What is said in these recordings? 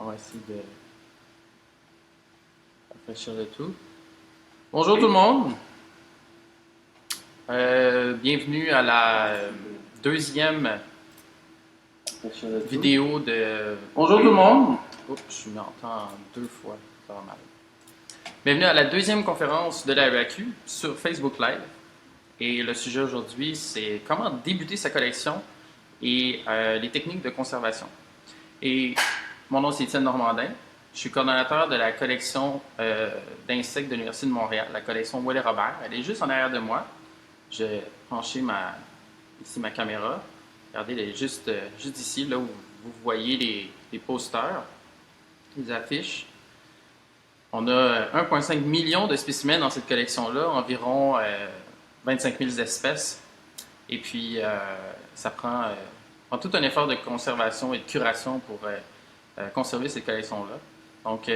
On va essayer de rafraîchir le tout. Bonjour tout le monde. Bienvenue à la deuxième vidéo de... Bonjour tout le monde. Oups, je m'entends deux fois. Ça va mal. Bienvenue à la deuxième conférence de la RAQ sur Facebook Live. Et le sujet aujourd'hui, c'est comment débuter sa collection et les techniques de conservation. Et mon nom, c'est Étienne Normandin. Je suis coordonnateur de la collection d'insectes de l'Université de Montréal, la collection Ouellet-Robert. Elle est juste en arrière de moi. J'ai penché ici ma caméra. Regardez, elle est juste ici, là où vous voyez les posters, les affiches. On a 1,5 million de spécimens dans cette collection-là, environ 25 000 espèces. Et puis, ça prend tout un effort de conservation et de curation pour conserver cette collection-là. Donc,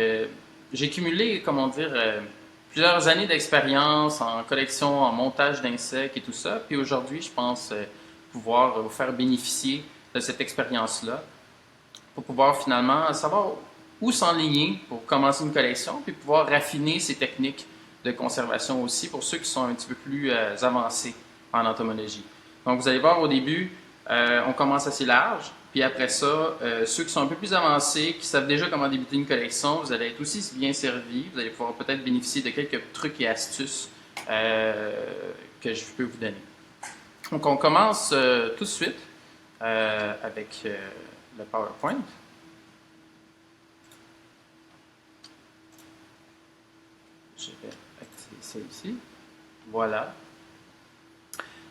j'ai cumulé, plusieurs années d'expérience en collection, en montage d'insectes et tout ça. Puis aujourd'hui, je pense pouvoir vous faire bénéficier de cette expérience-là pour pouvoir finalement savoir où s'enligner pour commencer une collection, puis pouvoir raffiner ces techniques de conservation aussi pour ceux qui sont un petit peu plus avancés en entomologie. Donc, vous allez voir au début, on commence assez large. Puis après ça, ceux qui sont un peu plus avancés, qui savent déjà comment débuter une collection, vous allez être aussi bien servis. Vous allez pouvoir peut-être bénéficier de quelques trucs et astuces que je peux vous donner. Donc, on commence tout de suite avec le PowerPoint. Je vais activer ça ici. Voilà.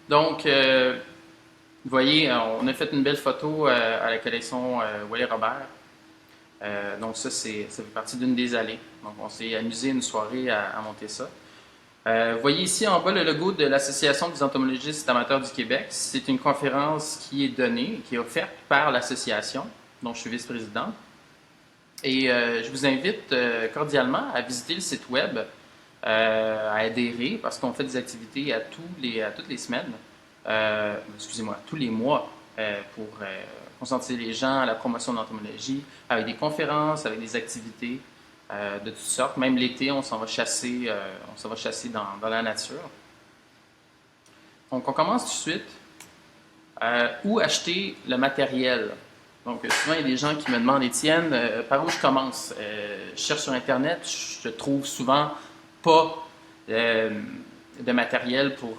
Donc, vous voyez, on a fait une belle photo à la collection Ouellet-Robert. Donc ça fait partie d'une des allées. Donc on s'est amusé une soirée à monter ça. Vous voyez ici en bas le logo de l'Association des entomologistes amateurs du Québec. C'est une conférence qui est donnée, qui est offerte par l'association, dont je suis vice-président. Et je vous invite cordialement à visiter le site web, à adhérer, parce qu'on fait des activités à toutes les semaines. Tous les mois pour conscientiser les gens à la promotion de l'entomologie, avec des conférences, avec des activités de toutes sortes. Même l'été, on s'en va chasser, dans la nature. Donc, on commence tout de suite. Où acheter le matériel? Donc, souvent, il y a des gens qui me demandent, Étienne, par où je commence? Je cherche sur Internet, je trouve souvent pas de matériel pour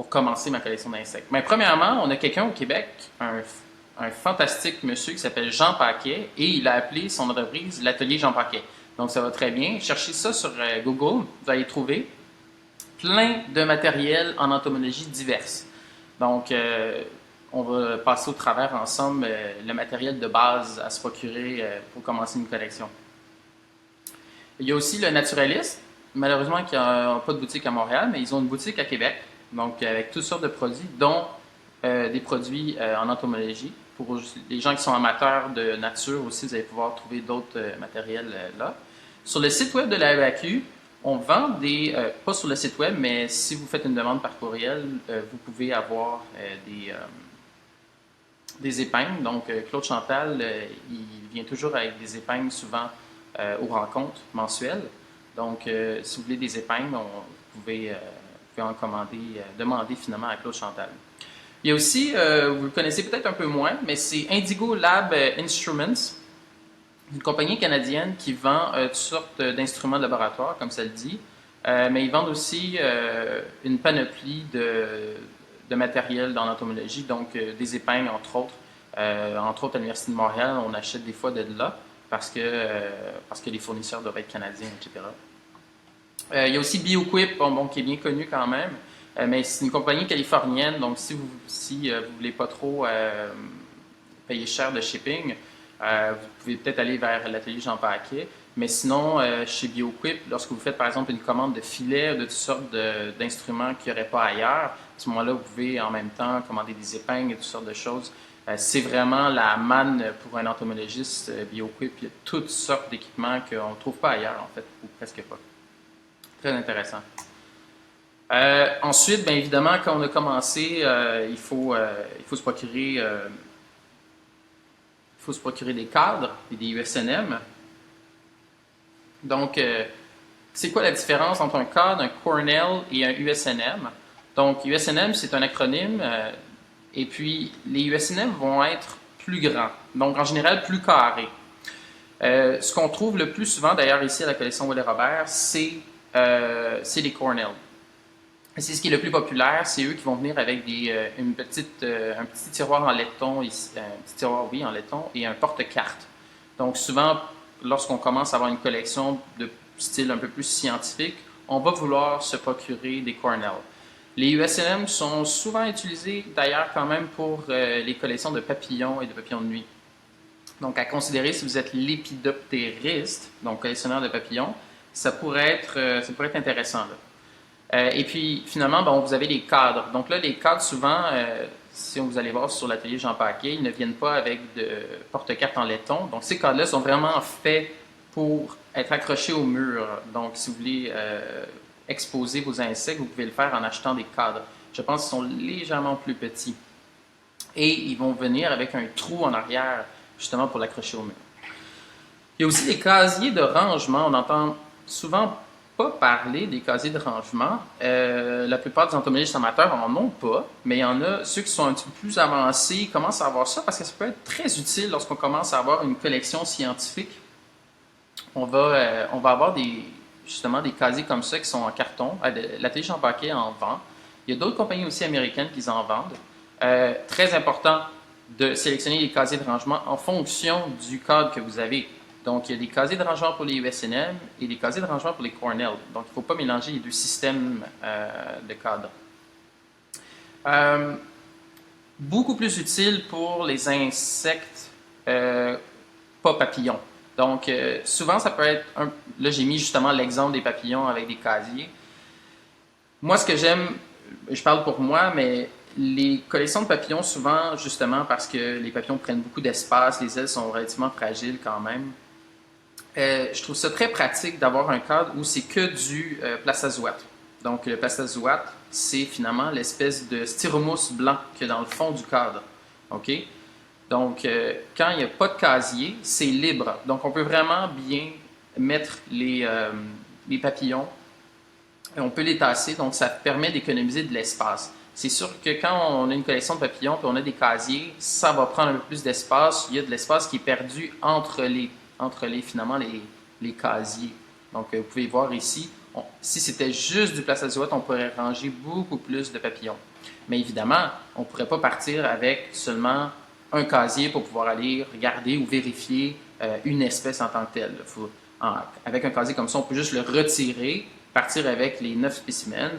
commencer ma collection d'insectes. Mais premièrement, on a quelqu'un au Québec, un fantastique monsieur qui s'appelle Jean Paquet, et il a appelé son entreprise l'Atelier Jean Paquet. Donc ça va très bien. Cherchez ça sur Google, vous allez trouver plein de matériel en entomologie diverses. Donc, on va passer au travers ensemble le matériel de base à se procurer pour commencer une collection. Il y a aussi le Naturaliste, malheureusement qui n'a pas de boutique à Montréal, mais ils ont une boutique à Québec. Donc, avec toutes sortes de produits, dont des produits en entomologie. Pour les gens qui sont amateurs de nature aussi, vous allez pouvoir trouver d'autres matériels là. Sur le site web de la RAQ, on vend pas sur le site web, mais si vous faites une demande par courriel, vous pouvez avoir des épingles. Donc, Claude Chantal, il vient toujours avec des épingles souvent aux rencontres mensuelles. Donc, si vous voulez des épingles, vous pouvez en demander finalement à Claude Chantal. Il y a aussi, vous le connaissez peut-être un peu moins, mais c'est Indigo Lab Instruments, une compagnie canadienne qui vend toutes sortes d'instruments de laboratoire, comme ça le dit, mais ils vendent aussi une panoplie de matériel dans l'entomologie, donc des épingles entre autres. Entre autres, à l'Université de Montréal, on achète des fois de là parce que les fournisseurs doivent être canadiens, etc. Il y a aussi BioQuip, qui est bien connu quand même, mais c'est une compagnie californienne, donc si vous ne voulez pas trop payer cher de shipping, vous pouvez peut-être aller vers l'atelier Jean Paquet. Mais sinon, chez BioQuip, lorsque vous faites par exemple une commande de filets, de toutes sortes d'instruments qu'il n'y aurait pas ailleurs, à ce moment-là, vous pouvez en même temps commander des épingles et toutes sortes de choses. C'est vraiment la manne pour un entomologiste, BioQuip. Il y a toutes sortes d'équipements qu'on ne trouve pas ailleurs, en fait, ou presque pas. Très intéressant. Ensuite, bien évidemment, quand on a commencé, il faut se procurer il faut se procurer des cadres et des USNM. Donc, c'est quoi la différence entre un cadre, un Cornell et un USNM? Donc, USNM, c'est un acronyme, et puis les USNM vont être plus grands, donc en général plus carrés. Ce qu'on trouve le plus souvent, d'ailleurs, ici à la collection Wiley-Robert, c'est les Cornell. C'est ce qui est le plus populaire, c'est eux qui vont venir avec un petit tiroir en laiton, un petit tiroir, oui, en laiton, et un porte-carte. Donc souvent, lorsqu'on commence à avoir une collection de style un peu plus scientifique, on va vouloir se procurer des Cornell. Les USNM sont souvent utilisés d'ailleurs quand même pour les collections de papillons et de papillons de nuit. Donc à considérer si vous êtes lépidoptériste, donc collectionneur de papillons, ça pourrait être intéressant là. Et puis, finalement, bon, vous avez les cadres. Donc là, les cadres, souvent, si vous allez voir sur l'atelier Jean Paquet, ils ne viennent pas avec de porte-cartes en laiton. Donc, ces cadres-là sont vraiment faits pour être accrochés au mur. Donc, si vous voulez exposer vos insectes, vous pouvez le faire en achetant des cadres. Je pense qu'ils sont légèrement plus petits. Et ils vont venir avec un trou en arrière, justement, pour l'accrocher au mur. Il y a aussi des casiers de rangement. On entend souvent parler des casiers de rangement. La plupart des entomologistes amateurs en ont pas, mais il y en a, ceux qui sont un petit peu plus avancés commencent à avoir ça parce que ça peut être très utile lorsqu'on commence à avoir une collection scientifique. On va avoir justement des casiers comme ça qui sont en carton. L'atelier Jean Paquet en vend. Il y a d'autres compagnies aussi américaines qui en vendent. Très important de sélectionner les casiers de rangement en fonction du cadre que vous avez. Donc, il y a des casiers de rangement pour les USNM et des casiers de rangement pour les Cornell. Donc, il ne faut pas mélanger les deux systèmes de cadres. Beaucoup plus utile pour les insectes pas papillons. Donc, souvent, ça peut être... Là, j'ai mis justement l'exemple des papillons avec des casiers. Moi, ce que j'aime, je parle pour moi, mais les collections de papillons, souvent, justement, parce que les papillons prennent beaucoup d'espace, les ailes sont relativement fragiles quand même. Je trouve ça très pratique d'avoir un cadre où c'est que du plastazoate. Donc, le plastazoate, c'est finalement l'espèce de styromousse blanc qu'il y a dans le fond du cadre. OK? Donc, quand il n'y a pas de casier, c'est libre. Donc, on peut vraiment bien mettre les papillons et on peut les tasser. Donc, ça permet d'économiser de l'espace. C'est sûr que quand on a une collection de papillons et on a des casiers, ça va prendre un peu plus d'espace. Il y a de l'espace qui est perdu entre finalement les casiers. Donc, vous pouvez voir ici, si c'était juste du plastazoate, on pourrait ranger beaucoup plus de papillons. Mais évidemment, on ne pourrait pas partir avec seulement un casier pour pouvoir aller regarder ou vérifier une espèce en tant que telle. Avec un casier comme ça, on peut juste le retirer, partir avec les 9 spécimens,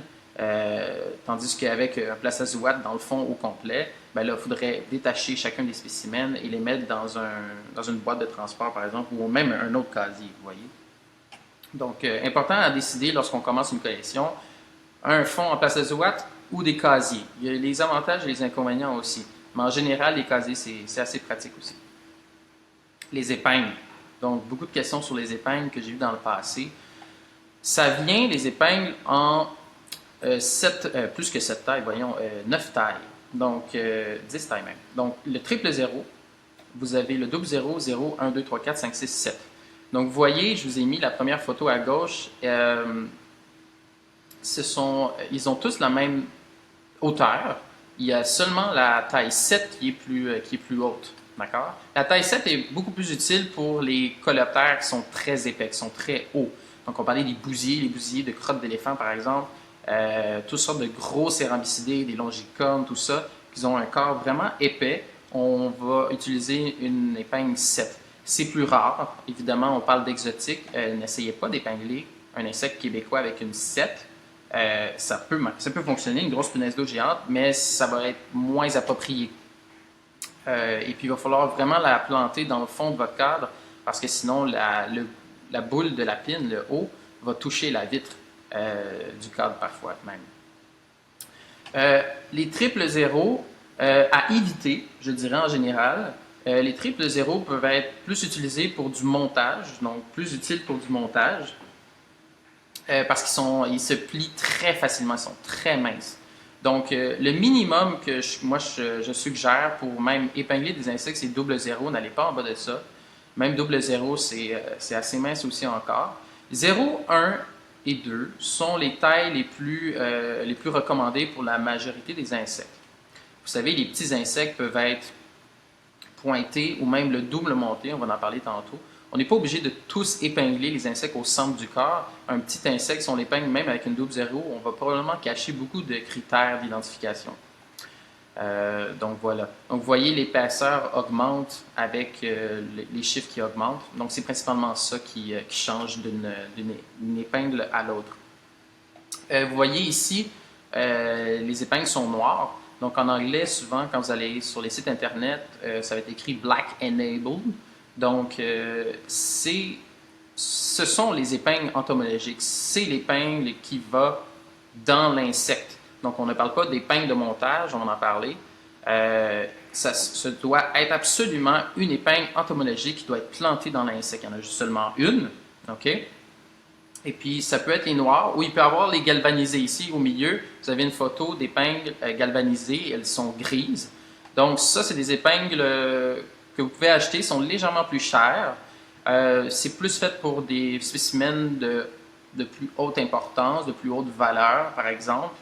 tandis qu'avec un plastazoate dans le fond au complet, ben là, il faudrait détacher chacun des spécimens et les mettre dans une boîte de transport, par exemple, ou même un autre casier, vous voyez. Donc, important à décider lorsqu'on commence une collection, un fond en plastazoate ou des casiers. Il y a les avantages et les inconvénients aussi. Mais en général, les casiers, c'est assez pratique aussi. Les épingles. Donc, beaucoup de questions sur les épingles que j'ai eues dans le passé. Ça vient, les épingles, en plus que 7 tailles, voyons, 9 tailles. Donc, 10 tailles même. Donc, le triple 0, vous avez le double 0, 0, 1, 2, 3, 4, 5, 6, 7. Donc, vous voyez, je vous ai mis la première photo à gauche. Ils ont tous la même hauteur. Il y a seulement la taille 7 qui est plus haute. D'accord? La taille 7 est beaucoup plus utile pour les coléoptères qui sont très épais, qui sont très hauts. Donc, on parlait des bousiers, les bousiers de crottes d'éléphant, par exemple. Toutes sortes de gros cérambycidés, des longicornes, tout ça, qui ont un corps vraiment épais. On va utiliser une épingle 7. C'est plus rare. Évidemment, on parle d'exotique. N'essayez pas d'épingler un insecte québécois avec une 7. Ça peut fonctionner, une grosse punaise d'eau géante, mais ça va être moins approprié. Et puis, il va falloir vraiment la planter dans le fond de votre cadre parce que sinon, la boule de la pine, le haut, va toucher la vitre du cadre parfois même. Les triples zéros à éviter, je dirais en général, les triples zéros peuvent être plus utilisés pour du montage, donc plus utiles pour du montage, parce qu'ils se plient très facilement, ils sont très minces. Donc, le minimum que moi je suggère pour même épingler des insectes, c'est double zéro. N'allez pas en bas de ça. Même double zéro, c'est assez mince aussi encore. 0, 1 et 2 sont les tailles les plus recommandées pour la majorité des insectes. Vous savez, les petits insectes peuvent être pointés ou même le double monté, on va en parler tantôt. On n'est pas obligé de tous épingler les insectes au centre du corps. Un petit insecte, si on l'épingle même avec une double zéro, on va probablement cacher beaucoup de critères d'identification. Donc voilà. Donc vous voyez, l'épaisseur augmente avec les chiffres qui augmentent. Donc c'est principalement ça qui change d'une épingle à l'autre. Vous voyez ici, les épingles sont noires. Donc en anglais, souvent, quand vous allez sur les sites internet, ça va être écrit Black Enabled. Donc ce sont les épingles entomologiques. C'est l'épingle qui va dans l'insecte. Donc on ne parle pas d'épingle de montage, on va en parler. Ça doit être absolument une épingle entomologique qui doit être plantée dans l'insecte. Il y en a juste seulement une. OK? Et puis, ça peut être les noirs, ou il peut y avoir les galvanisés ici au milieu. Vous avez une photo d'épingles galvanisées, elles sont grises. Donc, ça, c'est des épingles que vous pouvez acheter, sont légèrement plus chères. C'est plus fait pour des spécimens de plus haute importance, de plus haute valeur, par exemple.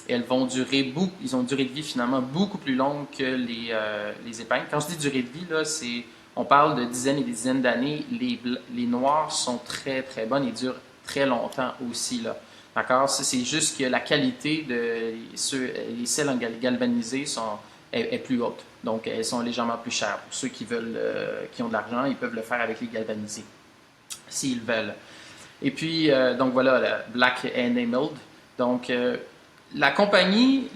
Et elles vont durer ils ont une durée de vie finalement beaucoup plus longue que les épingles. Quand je dis durée de vie, là, on parle de dizaines et des dizaines d'années. Les noirs sont très, très bonnes et durent très longtemps aussi, là. D'accord? C'est juste que la qualité les selles galvanisées est plus haute. Donc, elles sont légèrement plus chères. Pour ceux qui ont de l'argent, ils peuvent le faire avec les galvanisés, s'ils veulent. Et puis, donc voilà, la Black Enameled. Donc, les compagnies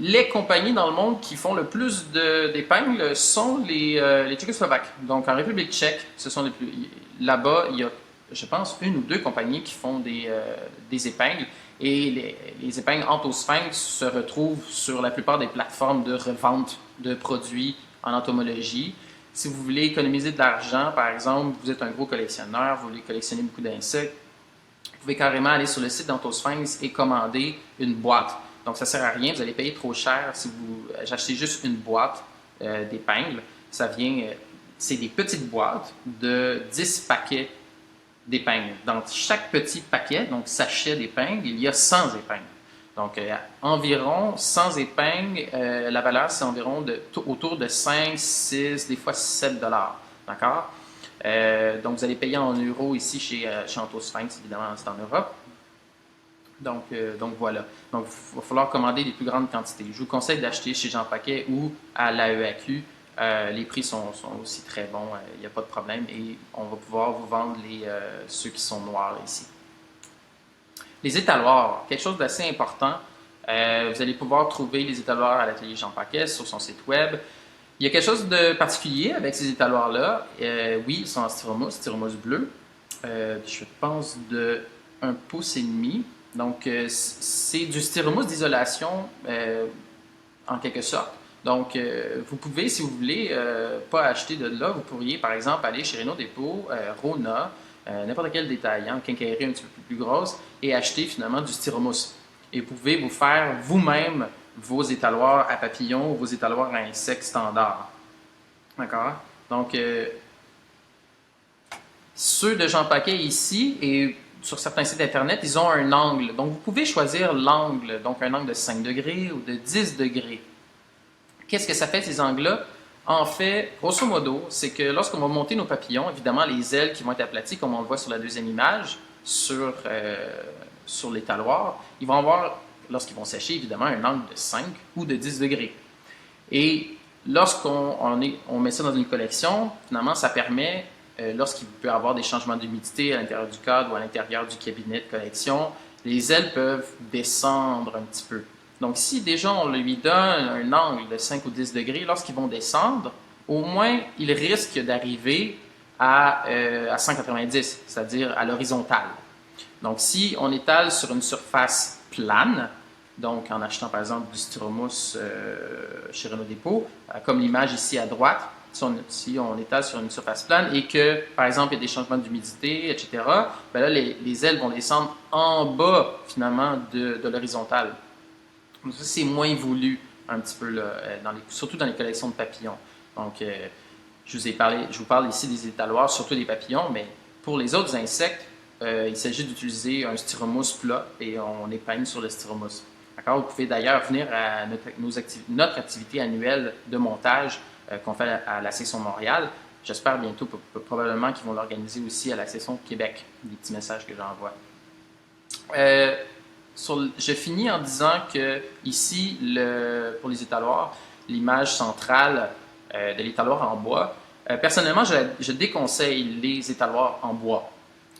dans le monde qui font le plus d'épingles sont les Tchécoslovaques. Donc, en République tchèque, ce sont les plus. Là-bas, il y a, je pense, une ou deux compagnies qui font des épingles. Et les épingles Entosphinx se retrouvent sur la plupart des plateformes de revente de produits en entomologie. Si vous voulez économiser de l'argent, par exemple, vous êtes un gros collectionneur, vous voulez collectionner beaucoup d'insectes, vous pouvez carrément aller sur le site d'Entosphinx et commander une boîte. Donc, ça ne sert à rien, vous allez payer trop cher si vous achetez juste une boîte d'épingles. C'est des petites boîtes de 10 paquets d'épingles. Dans chaque petit paquet, donc sachet d'épingles, il y a 100 épingles. Donc, environ 100 épingles, la valeur, c'est environ autour de 5, 6, des fois 7 $. D'accord? Donc, vous allez payer en euros ici chez Entosphinx, évidemment, c'est en Europe. Donc voilà. Donc, il va falloir commander des plus grandes quantités. Je vous conseille d'acheter chez Jean Paquet ou à l'AEAQ. Les prix sont aussi très bons, il n'y a pas de problème. Et on va pouvoir vous vendre ceux qui sont noirs ici. Les étaloirs, quelque chose d'assez important. Vous allez pouvoir trouver les étaloirs à l'atelier Jean Paquet sur son site web. Il y a quelque chose de particulier avec ces étaloirs-là. Oui, ils sont en styromousse bleu. Je pense de 1,5 pouce. Donc, c'est du styromousse d'isolation en quelque sorte. Donc, vous pouvez, si vous voulez, pas acheter de là, vous pourriez, par exemple, aller chez Renault Dépôt, Rona, n'importe quel détaillant, quincaillerie un petit peu plus grosse, et acheter finalement du styromousse. Et vous pouvez vous faire vous-même vos étaloirs à papillons ou vos étaloirs à insectes standards. D'accord? Donc, ceux de Jean Paquet ici, et sur certains sites internet, ils ont un angle. Donc, vous pouvez choisir l'angle, donc un angle de 5 degrés ou de 10 degrés. Qu'est-ce que ça fait, ces angles-là? En fait, grosso modo, c'est que lorsqu'on va monter nos papillons, évidemment, les ailes qui vont être aplaties, comme on le voit sur la deuxième image, sur l'étaloir, ils vont avoir, lorsqu'ils vont sécher, évidemment, un angle de 5 ou de 10 degrés. Et lorsqu'on met ça dans une collection, finalement, ça permet, lorsqu'il peut y avoir des changements d'humidité à l'intérieur du cadre ou à l'intérieur du cabinet de collection, les ailes peuvent descendre un petit peu. Donc, si déjà on lui donne un angle de 5 ou 10 degrés, lorsqu'ils vont descendre, au moins, ils risquent d'arriver à 190, c'est-à-dire à l'horizontale. Donc, si on étale sur une surface plane, donc en achetant par exemple du styromousse chez Renault Dépôt, comme l'image ici à droite, si on étale sur une surface plane et que, par exemple, il y a des changements d'humidité, etc., bien là, les ailes vont descendre en bas, finalement, de l'horizontale. Ça, c'est moins voulu un petit peu, là, surtout dans les collections de papillons. Donc, je vous parle ici des étaloirs, surtout des papillons, mais pour les autres insectes, il s'agit d'utiliser un styromousse plat et on épingle sur le styromousse. D'accord? Vous pouvez d'ailleurs venir à notre activité annuelle de montage qu'on fait à la section Montréal. J'espère bientôt, probablement, qu'ils vont l'organiser aussi à la section Québec, des petits messages que j'envoie. Je finis en disant que ici, pour les étaloirs, l'image centrale de l'étaloir en bois, personnellement, je déconseille les étaloirs en bois.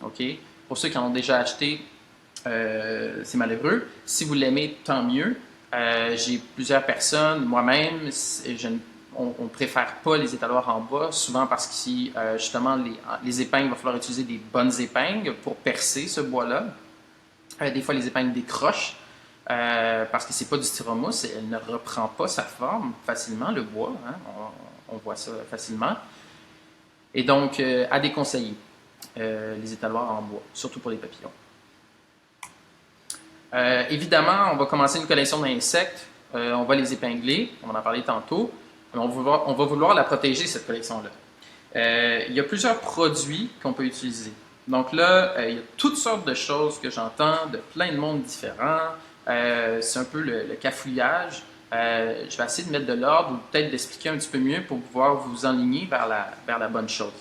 Okay? Pour ceux qui en ont déjà acheté, c'est malheureux. Si vous l'aimez, tant mieux. J'ai plusieurs personnes, moi-même, on ne préfère pas les étaloirs en bois, souvent parce qu'ici, justement, les épingles, il va falloir utiliser des bonnes épingles pour percer ce bois-là. Des fois, les épingles décrochent parce que c'est pas du styromousse, elle ne reprend pas sa forme facilement, le bois, hein, on voit ça facilement. Et donc, à déconseiller, les étaloirs en bois, surtout pour les papillons. Évidemment, on va commencer une collection d'insectes, on va les épingler, on va en parler tantôt, mais on va vouloir la protéger, cette collection-là. Il y a plusieurs produits qu'on peut utiliser. Donc là, il y a toutes sortes de choses que j'entends de plein de mondes différents. C'est un peu le cafouillage. Je vais essayer de mettre de l'ordre ou peut-être d'expliquer un petit peu mieux pour pouvoir vous enligner vers la bonne chose.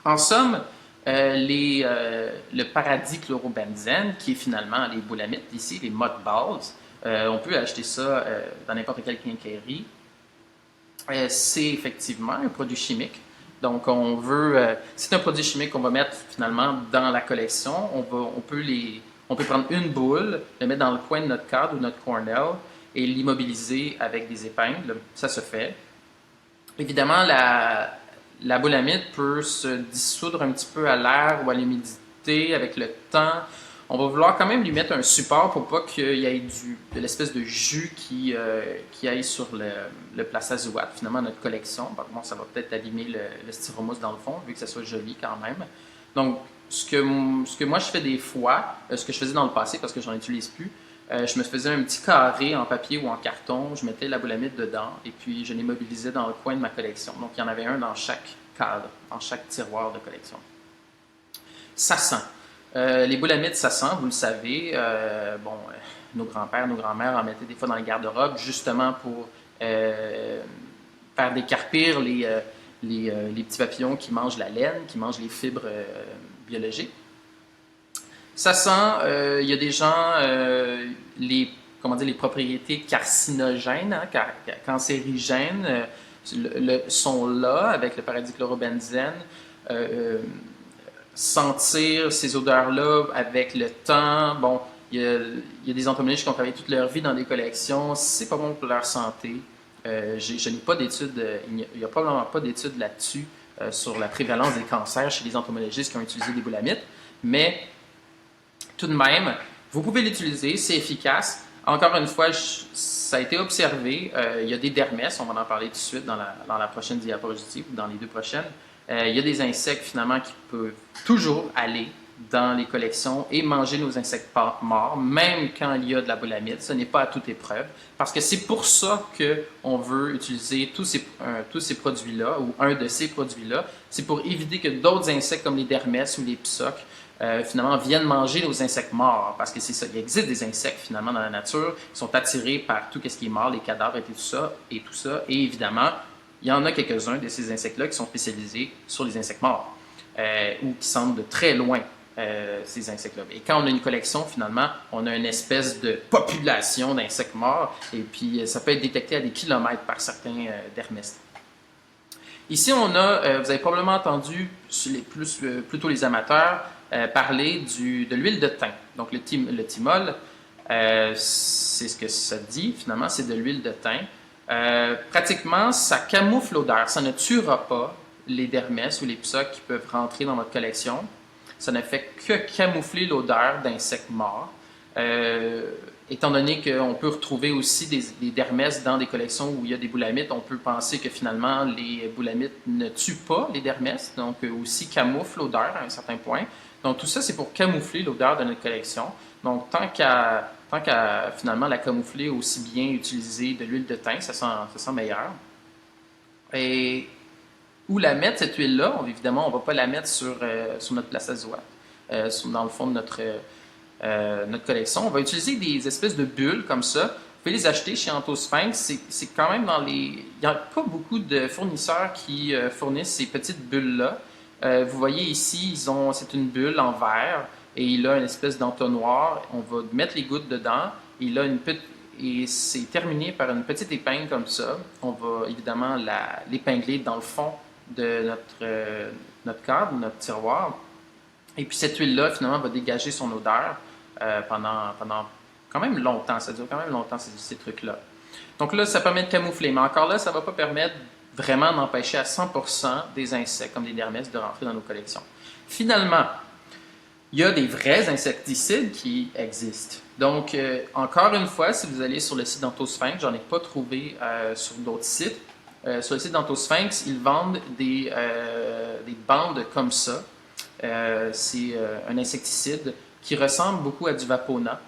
En somme, le paradis chlorobenzène, qui est finalement les boulamites ici, les mothballs, on peut acheter ça dans n'importe quelle quincaillerie. C'est effectivement un produit chimique. Donc, c'est un produit chimique qu'on va mettre finalement dans la collection. On peut prendre une boule, le mettre dans le coin de notre cadre ou notre cornell et l'immobiliser avec des épingles. Ça se fait. Évidemment, la boulamite peut se dissoudre un petit peu à l'air ou à l'humidité avec le temps. On va vouloir quand même lui mettre un support pour pas qu'il y ait de l'espèce de jus qui aille sur le plastazoate, finalement, notre collection. Bon, ça va peut-être abîmer le styromousse dans le fond, vu que ça soit joli quand même. Donc, ce que moi je fais des fois, ce que je faisais dans le passé, parce que j'en utilise plus, je me faisais un petit carré en papier ou en carton, je mettais la boulamite dedans et puis je l'immobilisais dans le coin de ma collection. Donc, il y en avait un dans chaque cadre, dans chaque tiroir de collection. Ça sent. Les boulamites, ça sent, vous le savez. Nos grands-pères, nos grands-mères en mettaient des fois dans les garde-robes, justement pour faire décarpir les petits papillons qui mangent la laine, qui mangent les fibres biologiques. Ça sent, il y a des gens, les propriétés carcinogènes, hein, cancérigènes, sont là avec le paradis chlorobenzène. Sentir ces odeurs-là avec le temps. Bon, il y a des entomologistes qui ont travaillé toute leur vie dans des collections. C'est pas bon pour leur santé. Je n'ai pas d'études, il n'y a probablement pas d'études là-dessus sur la prévalence des cancers chez les entomologistes qui ont utilisé des boulamites. Mais tout de même, vous pouvez l'utiliser, c'est efficace. Encore une fois, ça a été observé. Il y a des dermès, on va en parler tout de suite dans la prochaine diapositive ou dans les deux prochaines. Il y a des insectes finalement qui peuvent toujours aller dans les collections et manger nos insectes morts, même quand il y a de la boulamite. Ce n'est pas à toute épreuve, parce que c'est pour ça qu'on veut utiliser tous ces produits-là, ou un de ces produits-là. C'est pour éviter que d'autres insectes comme les dermès ou les psoques finalement viennent manger nos insectes morts, parce que c'est ça, il existe des insectes finalement dans la nature qui sont attirés par tout ce qui est mort, les cadavres et tout ça, et évidemment, il y en a quelques-uns de ces insectes-là qui sont spécialisés sur les insectes morts ou qui semblent de très loin, ces insectes-là. Et quand on a une collection, finalement, on a une espèce de population d'insectes morts et puis ça peut être détecté à des kilomètres par certains dermestes. Ici, on a, vous avez probablement entendu, plutôt les amateurs, parler de l'huile de thym. Donc le thymol, c'est ce que ça dit finalement, c'est de l'huile de thym. Pratiquement, ça camoufle l'odeur. Ça ne tuera pas les dermès ou les psoques qui peuvent rentrer dans notre collection. Ça ne fait que camoufler l'odeur d'insectes morts. Étant donné qu'on peut retrouver aussi des dermès dans des collections où il y a des boulamites, on peut penser que finalement les boulamites ne tuent pas les dermès, donc aussi camouflent l'odeur à un certain point. Donc tout ça, c'est pour camoufler l'odeur de notre collection. Donc tant qu'à tant qu'à finalement la camoufler, aussi bien utiliser de l'huile de thym, ça sent meilleur. Et où la mettre, cette huile-là? Évidemment, on ne va pas la mettre sur notre place azoate, dans le fond de notre collection. On va utiliser des espèces de bulles comme ça. Vous pouvez les acheter chez Antosphinx. C'est quand même dans les... Il n'y a pas beaucoup de fournisseurs qui fournissent ces petites bulles-là. Vous voyez ici, c'est une bulle en verre et il a une espèce d'entonnoir. On va mettre les gouttes dedans. Il a et c'est terminé par une petite épingle comme ça. On va évidemment l'épingler dans le fond de notre cadre, notre tiroir. Et puis cette huile-là, finalement, va dégager son odeur pendant quand même longtemps. Ça dure quand même longtemps, ces trucs-là. Donc là, ça permet de camoufler. Mais encore là, ça ne va pas permettre vraiment d'empêcher à 100% des insectes, comme des dermestes, de rentrer dans nos collections. Finalement, il y a des vrais insecticides qui existent. Donc, encore une fois, si vous allez sur le site d'Antosphinx, j'en ai pas trouvé sur d'autres sites. Sur le site d'Antosphinx, ils vendent des bandes comme ça. C'est un insecticide qui ressemble beaucoup à du Vapona.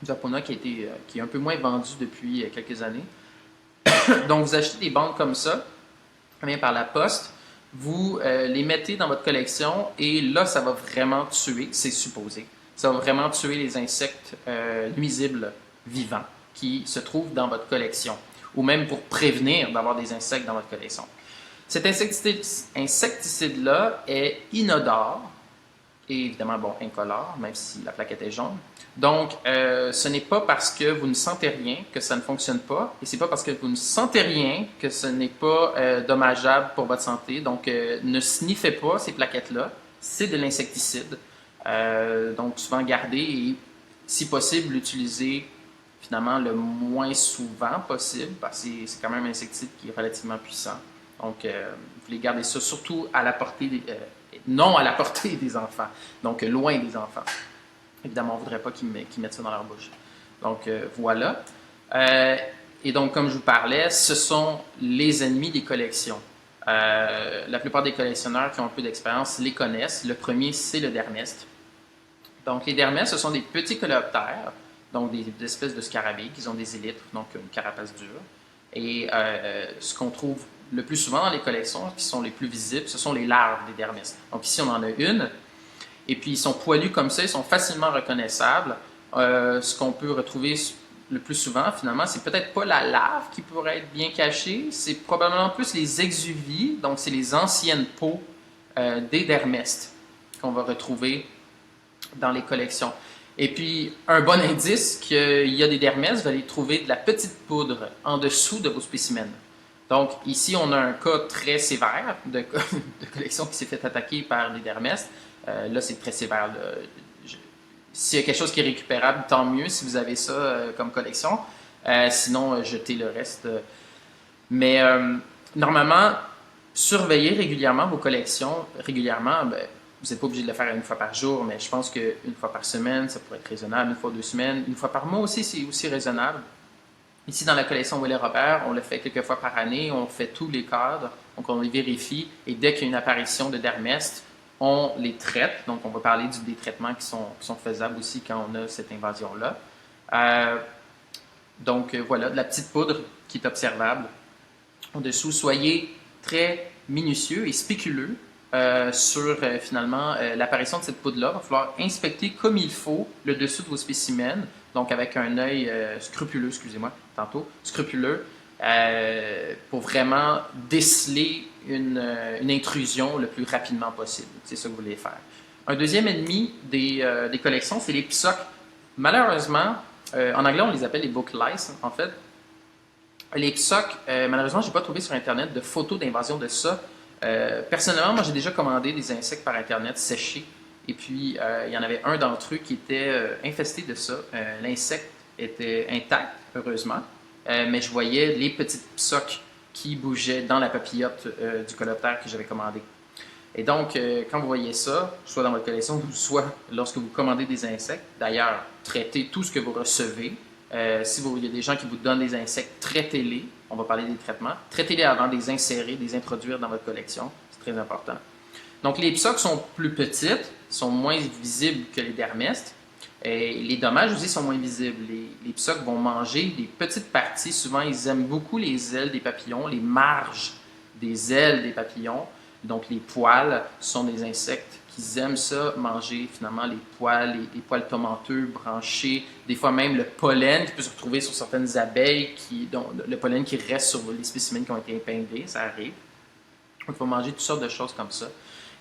Du Vapona qui est un peu moins vendu depuis quelques années. Donc, vous achetez des bandes comme ça, bien par la poste, vous les mettez dans votre collection et là, ça va vraiment tuer, c'est supposé, ça va vraiment tuer les insectes nuisibles vivants qui se trouvent dans votre collection, ou même pour prévenir d'avoir des insectes dans votre collection. Cet insecticide-là est inodore et évidemment, bon, incolore, même si la plaquette est jaune. Donc, ce n'est pas parce que vous ne sentez rien que ça ne fonctionne pas, et c'est pas parce que vous ne sentez rien que ce n'est pas dommageable pour votre santé. Donc, ne sniffez pas ces plaquettes-là, c'est de l'insecticide. Donc, souvent garder et, si possible, l'utiliser finalement le moins souvent possible, parce que c'est quand même un insecticide qui est relativement puissant. Donc, vous voulez garder ça surtout à la portée non à la portée des enfants, donc loin des enfants. Évidemment, on ne voudrait pas qu'ils mettent ça dans leur bouche. Donc, voilà. Et donc, comme je vous parlais, ce sont les ennemis des collections. La plupart des collectionneurs qui ont un peu d'expérience les connaissent. Le premier, c'est le dermeste. Donc, les dermestes, ce sont des petits coléoptères, donc des espèces de scarabées qui ont des élytres, donc une carapace dure. Et ce qu'on trouve le plus souvent dans les collections, qui sont les plus visibles, ce sont les larves des dermestes. Donc, ici, on en a une. Et puis, ils sont poilus comme ça, ils sont facilement reconnaissables. Ce qu'on peut retrouver le plus souvent, finalement, c'est peut-être pas la larve qui pourrait être bien cachée, c'est probablement plus les exuvies, donc c'est les anciennes peaux des dermestes qu'on va retrouver dans les collections. Et puis, un bon indice qu'il y a des dermestes, vous allez trouver de la petite poudre en dessous de vos spécimens. Donc, ici, on a un cas très sévère de collection qui s'est fait attaquer par des dermestes. Là, c'est très sévère. S'il y a quelque chose qui est récupérable, tant mieux si vous avez ça comme collection. Sinon, jetez le reste. Mais normalement, surveillez régulièrement vos collections. Régulièrement, ben, vous n'êtes pas obligé de le faire une fois par jour, mais je pense qu'une fois par semaine, ça pourrait être raisonnable. Une fois 2 semaines, une fois par mois aussi, c'est aussi raisonnable. Ici, dans la collection Willet Robert, on le fait quelques fois par année. On fait tous les cadres, donc on les vérifie. Et dès qu'il y a une apparition de dermestes, on les traite. Donc, on va parler des traitements qui sont faisables aussi quand on a cette invasion-là. Donc, voilà, de la petite poudre qui est observable. En dessous, soyez très minutieux et spéculeux sur finalement l'apparition de cette poudre-là. Il va falloir inspecter comme il faut le dessous de vos spécimens, donc avec un œil scrupuleux, scrupuleux, pour vraiment déceler une intrusion le plus rapidement possible. C'est ça que vous voulez faire. Un deuxième ennemi des collections, c'est les psoques. Malheureusement, en anglais, on les appelle les book lice, en fait. Les psoques, malheureusement, je n'ai pas trouvé sur Internet de photos d'invasion de ça. Personnellement, moi, j'ai déjà commandé des insectes par Internet séchés. Et puis, il y en avait un d'entre eux qui était infesté de ça. L'insecte était intact, heureusement. Mais je voyais les petites psoques qui bougeaient dans la papillote du coléoptère que j'avais commandé. Et donc, quand vous voyez ça, soit dans votre collection, soit lorsque vous commandez des insectes, d'ailleurs, traitez tout ce que vous recevez. Si il y a des gens qui vous donnent des insectes, traitez-les. On va parler des traitements. Traitez-les avant de les insérer, de les introduire dans votre collection. C'est très important. Donc, les psoques sont plus petites, sont moins visibles que les dermestes. Et les dommages aussi sont moins visibles. Les psoques vont manger des petites parties. Souvent, ils aiment beaucoup les ailes des papillons, les marges des ailes des papillons. Donc, les poils sont des insectes qui aiment ça, manger finalement les poils tomenteux, branchés, des fois même le pollen qui peut se retrouver sur certaines abeilles, dont le pollen qui reste sur les spécimens qui ont été épinglés, ça arrive. Donc, il faut manger toutes sortes de choses comme ça.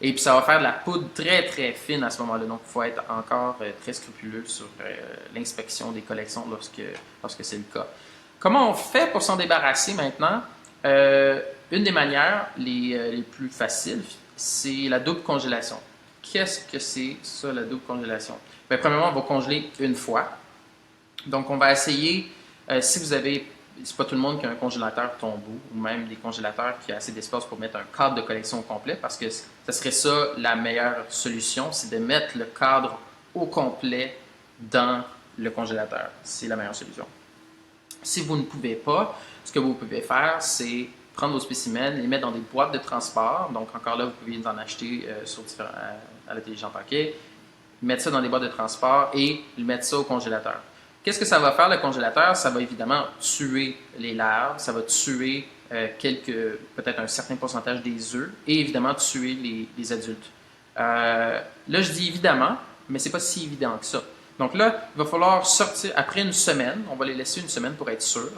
Et puis, ça va faire de la poudre très, très fine à ce moment-là. Donc, il faut être encore très scrupuleux sur l'inspection des collections lorsque c'est le cas. Comment on fait pour s'en débarrasser maintenant? Une des manières les plus faciles, c'est la double congélation. Qu'est-ce que c'est ça, la double congélation? Bien, premièrement, on va congeler une fois. Donc, on va essayer, si vous avez, c'est pas tout le monde qui a un congélateur tombeau ou même des congélateurs qui a assez d'espace pour mettre un cadre de collection au complet, parce que ça serait ça la meilleure solution, c'est de mettre le cadre au complet dans le congélateur. C'est la meilleure solution. Si vous ne pouvez pas, ce que vous pouvez faire, c'est prendre vos spécimens, les mettre dans des boîtes de transport. Donc, encore là, vous pouvez en acheter à l'intelligent paquet, mettre ça dans des boîtes de transport et mettre ça au congélateur. Qu'est-ce que ça va faire, le congélateur? Ça va évidemment tuer les larves, ça va tuer peut-être un certain pourcentage des œufs et évidemment tuer les adultes. Là, je dis évidemment, mais c'est pas si évident que ça. Donc là, il va falloir sortir, après une semaine, on va les laisser une semaine pour être sûr,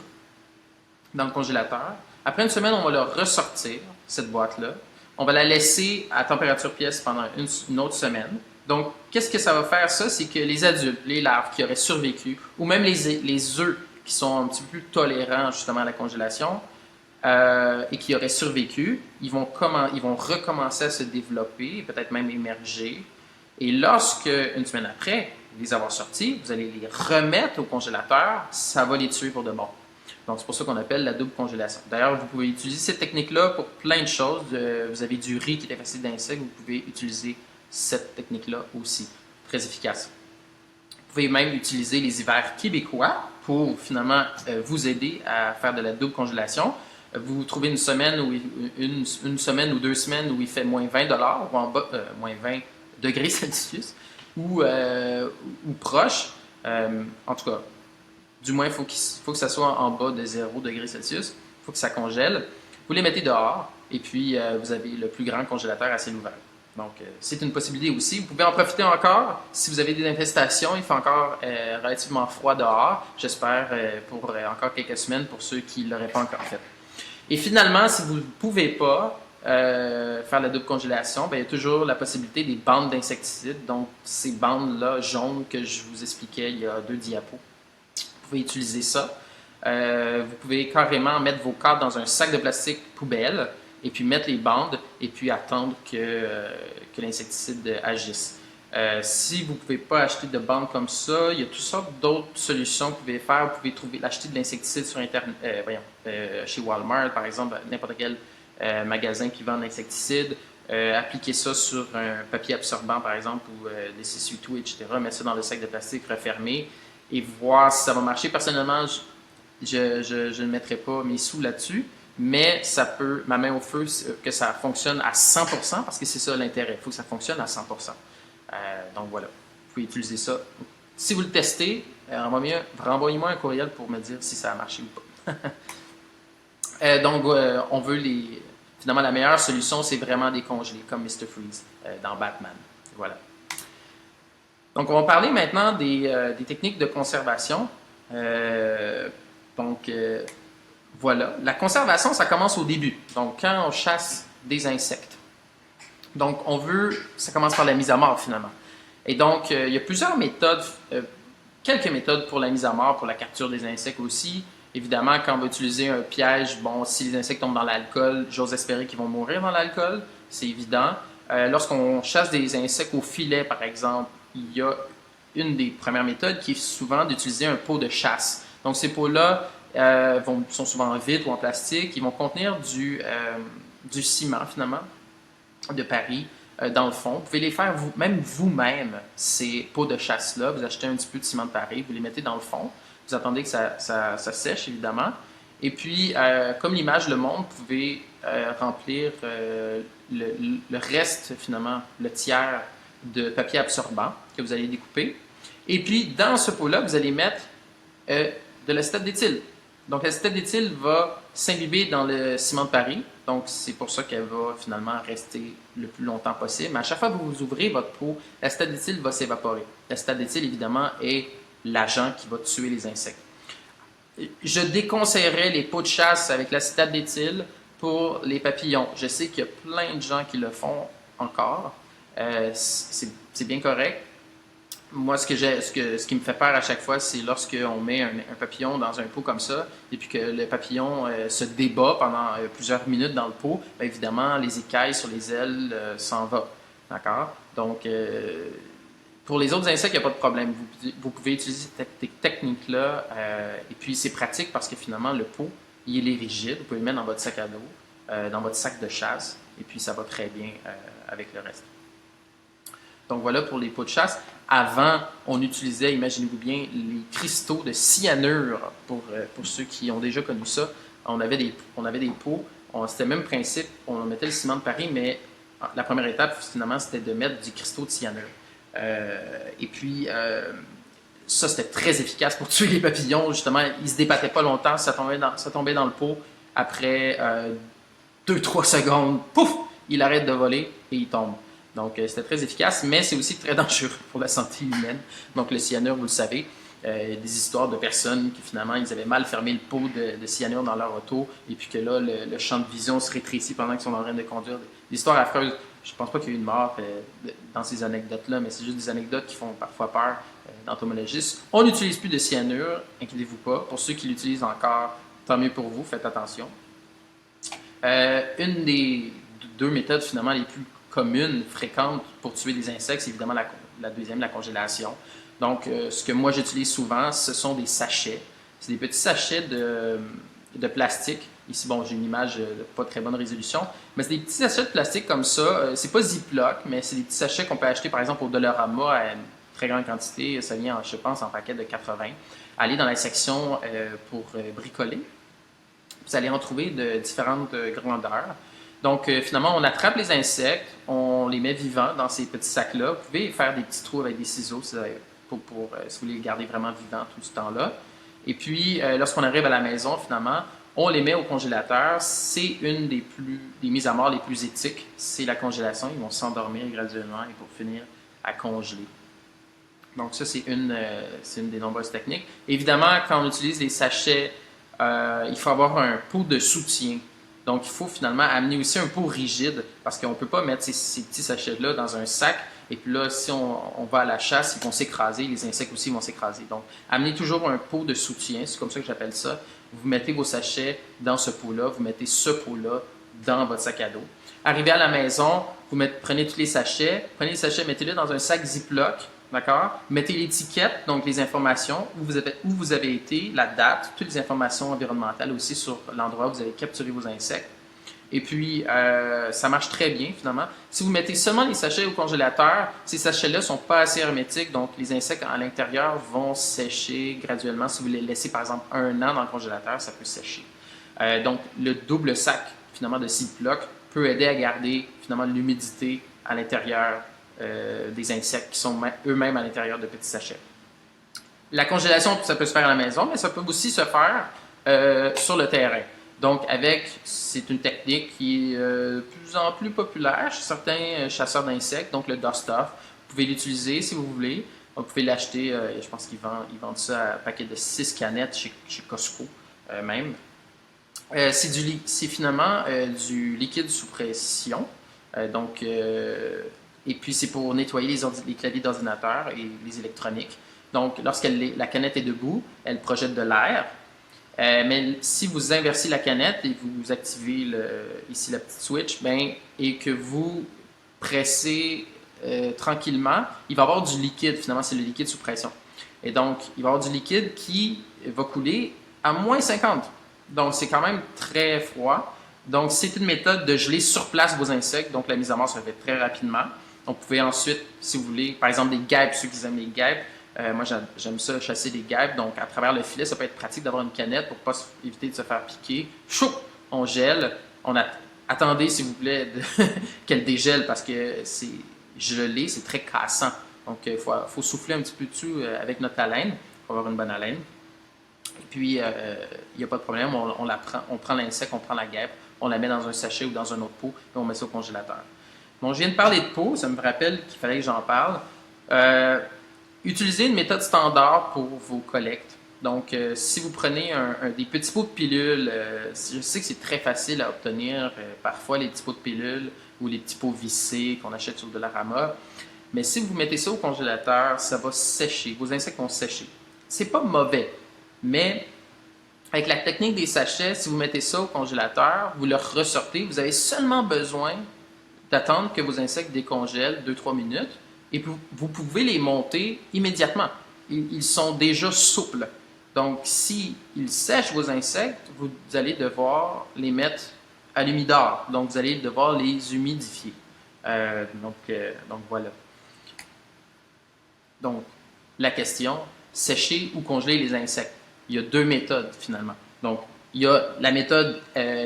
dans le congélateur. Après une semaine, on va leur ressortir, cette boîte-là. On va la laisser à température pièce pendant une autre semaine. Donc, qu'est-ce que ça va faire, ça? C'est que les adultes, les larves qui auraient survécu, ou même les œufs qui sont un petit peu plus tolérants justement à la congélation, et qui auraient survécu, ils vont recommencer à se développer, peut-être même émerger. Et lorsque, une semaine après, les avoir sortis, vous allez les remettre au congélateur, ça va les tuer pour de bon. Donc, c'est pour ça qu'on appelle la double congélation. D'ailleurs, vous pouvez utiliser cette technique-là pour plein de choses. Vous avez du riz qui est facile d'insectes, vous pouvez utiliser cette technique-là aussi. Très efficace. Vous pouvez même utiliser les hivers québécois pour finalement vous aider à faire de la double congélation. Vous trouvez une semaine ou 2 semaines où il fait moins 20 ou en bas, moins 20 degrés Celsius ou proche. En tout cas, du moins, il faut que ça soit en bas de 0 degrés Celsius. Il faut que ça congèle. Vous les mettez dehors et puis vous avez le plus grand congélateur à ciel ouvert. Donc, c'est une possibilité aussi. Vous pouvez en profiter encore si vous avez des infestations. Il fait encore relativement froid dehors. J'espère pour encore quelques semaines pour ceux qui ne l'auraient pas encore fait. Et finalement, si vous ne pouvez pas faire la double congélation, bien, il y a toujours la possibilité des bandes d'insecticides. Donc, ces bandes-là jaunes que je vous expliquais il y a 2 diapos. Vous pouvez utiliser ça. Vous pouvez carrément mettre vos cadres dans un sac de plastique poubelle et puis mettre les bandes et puis attendre que l'insecticide agisse. Si vous ne pouvez pas acheter de bandes comme ça, il y a toutes sortes d'autres solutions que vous pouvez faire. Vous pouvez acheter de l'insecticide sur Internet, chez Walmart, par exemple, n'importe quel magasin qui vend de l'insecticide. Appliquer ça sur un papier absorbant, par exemple, ou des essuie-tout, etc. Mettre ça dans le sac de plastique refermé et voir si ça va marcher. Personnellement, je ne mettrai pas mes sous là-dessus, mais ça peut, ma main au feu, que ça fonctionne à 100%, parce que c'est ça l'intérêt. Il faut que ça fonctionne à 100%. Donc voilà, vous pouvez utiliser ça. Si vous le testez, renvoyez-moi un courriel pour me dire si ça a marché ou pas. Donc, on veut finalement, la meilleure solution, c'est vraiment des congelés, comme Mr. Freeze dans Batman. Voilà. Donc, on va parler maintenant des techniques de conservation. Voilà. La conservation, ça commence au début. Donc, quand on chasse des insectes. Donc, ça commence par la mise à mort, finalement. Et donc, il y a plusieurs méthodes, quelques méthodes pour la mise à mort, pour la capture des insectes aussi. Évidemment, quand on va utiliser un piège, bon, si les insectes tombent dans l'alcool, j'ose espérer qu'ils vont mourir dans l'alcool, c'est évident. Lorsqu'on chasse des insectes au filet, par exemple, il y a une des premières méthodes qui est souvent d'utiliser un pot de chasse. Donc, ces pots-là sont souvent en vitre ou en plastique. Ils vont contenir du ciment, finalement, de Paris, dans le fond. Vous pouvez les faire vous-même, ces pots de chasse-là. Vous achetez un petit peu de ciment de Paris, vous les mettez dans le fond. Vous attendez que ça sèche, évidemment. Et puis, comme l'image le montre, vous pouvez remplir le reste, finalement, le tiers de papier absorbant que vous allez découper. Et puis, dans ce pot-là, vous allez mettre de l'acétate d'éthyle. Donc, l'acétate d'éthyle va s'imbiber dans le ciment de Paris. Donc, c'est pour ça qu'elle va finalement rester le plus longtemps possible. Mais à chaque fois que vous ouvrez votre pot, l'acétate d'éthyle va s'évaporer. L'acétate d'éthyle, évidemment, est l'agent qui va tuer les insectes. Je déconseillerais les pots de chasse avec l'acétate d'éthyle pour les papillons. Je sais qu'il y a plein de gens qui le font encore. C'est bien correct. Moi, ce qui me fait peur à chaque fois, c'est lorsqu'on met un papillon dans un pot comme ça, et puis que le papillon se débat pendant plusieurs minutes dans le pot, bien évidemment, les écailles sur les ailes s'en vont. D'accord? Donc, pour les autres insectes, il n'y a pas de problème. Vous pouvez utiliser cette technique-là, et puis c'est pratique parce que finalement, le pot, il est rigide. Vous pouvez le mettre dans votre sac à dos, dans votre sac de chasse, et puis ça va très bien avec le reste. Donc voilà pour les pots de chasse. Avant, on utilisait, imaginez-vous bien, les cristaux de cyanure. Pour ceux qui ont déjà connu ça, on avait des pots. C'était le même principe. On mettait le ciment de Paris, mais la première étape, finalement, c'était de mettre du cristaux de cyanure. Et puis, ça, c'était très efficace pour tuer les papillons. Justement, ils ne se débattaient pas longtemps. Ça tombait dans le pot. Après 2-3 secondes, pouf, il arrête de voler et il tombe. Donc, c'était très efficace, mais c'est aussi très dangereux pour la santé humaine. Donc, le cyanure, vous le savez, des histoires de personnes qui, finalement, ils avaient mal fermé le pot de cyanure dans leur auto, et puis que là, le champ de vision se rétrécit pendant qu'ils sont en train de conduire. Des histoires affreuses. Je ne pense pas qu'il y ait eu de mort dans ces anecdotes-là, mais c'est juste des anecdotes qui font parfois peur d'entomologistes. On n'utilise plus de cyanure, inquiétez-vous pas. Pour ceux qui l'utilisent encore, tant mieux pour vous, faites attention. Une des deux méthodes, finalement, les plus communes, fréquentes pour tuer des insectes, c'est évidemment la deuxième, la congélation. Donc, ce que moi j'utilise souvent, ce sont des sachets. C'est des petits sachets de plastique. Ici, bon, j'ai une image de pas très bonne résolution, mais c'est des petits sachets de plastique comme ça. C'est pas Ziploc, mais c'est des petits sachets qu'on peut acheter, par exemple, au Dollarama à une très grande quantité. Ça vient, je pense, en paquet de 80. Allez dans la section pour bricoler. Vous allez en trouver de différentes grandeurs. Donc, finalement, on attrape les insectes, on les met vivants dans ces petits sacs-là. Vous pouvez faire des petits trous avec des ciseaux si vous voulez les garder vraiment vivants tout ce temps-là. Et puis, lorsqu'on arrive à la maison, finalement, on les met au congélateur. C'est une des mises à mort les plus éthiques. C'est la congélation. Ils vont s'endormir graduellement et pour finir à congeler. Donc, ça, c'est une des nombreuses techniques. Évidemment, quand on utilise les sachets, il faut avoir un pot de soutien. Donc, il faut finalement amener aussi un pot rigide parce qu'on ne peut pas mettre ces petits sachets-là dans un sac. Et puis là, si on va à la chasse, ils vont s'écraser. Les insectes aussi vont s'écraser. Donc, amenez toujours un pot de soutien. C'est comme ça que j'appelle ça. Vous mettez vos sachets dans ce pot-là. Vous mettez ce pot-là dans votre sac à dos. Arrivez à la maison, prenez tous les sachets. Prenez les sachets, mettez-les dans un sac Ziploc. D'accord? Mettez l'étiquette, donc les informations, où vous avez été, la date, toutes les informations environnementales aussi sur l'endroit où vous avez capturé vos insectes. Et puis, ça marche très bien finalement. Si vous mettez seulement les sachets au congélateur, ces sachets-là ne sont pas assez hermétiques, donc les insectes à l'intérieur vont sécher graduellement. Si vous les laissez par exemple 1 an dans le congélateur, ça peut sécher. Donc, le double sac finalement de Ziploc peut aider à garder finalement l'humidité à l'intérieur des insectes qui sont eux-mêmes à l'intérieur de petits sachets. La congélation, ça peut se faire à la maison, mais ça peut aussi se faire sur le terrain. Donc, c'est une technique qui est de plus en plus populaire chez certains chasseurs d'insectes, donc le dust-off. Vous pouvez l'utiliser si vous voulez. Vous pouvez l'acheter, je pense qu'ils vendent ça à un paquet de 6 canettes chez Costco même. C'est finalement du liquide sous pression. Et puis, c'est pour nettoyer les claviers d'ordinateur et les électroniques. Donc, lorsque la canette est debout, elle projette de l'air. Mais si vous inversez la canette et vous activez ici la petite switch, et que vous pressez tranquillement, il va y avoir du liquide. Finalement, c'est le liquide sous pression. Et donc, il va y avoir du liquide qui va couler à moins 50. Donc, c'est quand même très froid. Donc, c'est une méthode de geler sur place vos insectes. Donc, la mise à mort se fait très rapidement. Donc, vous pouvez ensuite, si vous voulez, par exemple des guêpes, ceux qui aiment les guêpes, moi j'aime ça chasser des guêpes, donc à travers le filet, ça peut être pratique d'avoir une canette pour pas éviter de se faire piquer. Chou! On gèle, attendez s'il vous plaît qu'elle dégèle parce que c'est gelé, c'est très cassant. Donc, il faut souffler un petit peu dessus avec notre haleine pour avoir une bonne haleine. Et puis, il n'y a pas de problème, on prend l'insecte, on prend la guêpe, on la met dans un sachet ou dans un autre pot et on met ça au congélateur. Bon, je viens de parler de pot, ça me rappelle qu'il fallait que j'en parle. Utilisez une méthode standard pour vos collectes. Donc, si vous prenez des petits pots de pilules, je sais que c'est très facile à obtenir, parfois les petits pots de pilules ou les petits pots vissés qu'on achète sur Dollarama. Mais si vous mettez ça au congélateur, ça va sécher. Vos insectes vont sécher. C'est pas mauvais, mais avec la technique des sachets, si vous mettez ça au congélateur, vous le ressortez, vous avez seulement besoin d'attendre que vos insectes décongèlent 2-3 minutes et vous pouvez les monter immédiatement. Ils sont déjà souples. Donc, si ils sèchent vos insectes, vous allez devoir les mettre à l'humidor. Donc, vous allez devoir les humidifier. Donc, voilà. Donc, la question, sécher ou congeler les insectes. Il y a deux méthodes finalement. Donc, il y a la méthode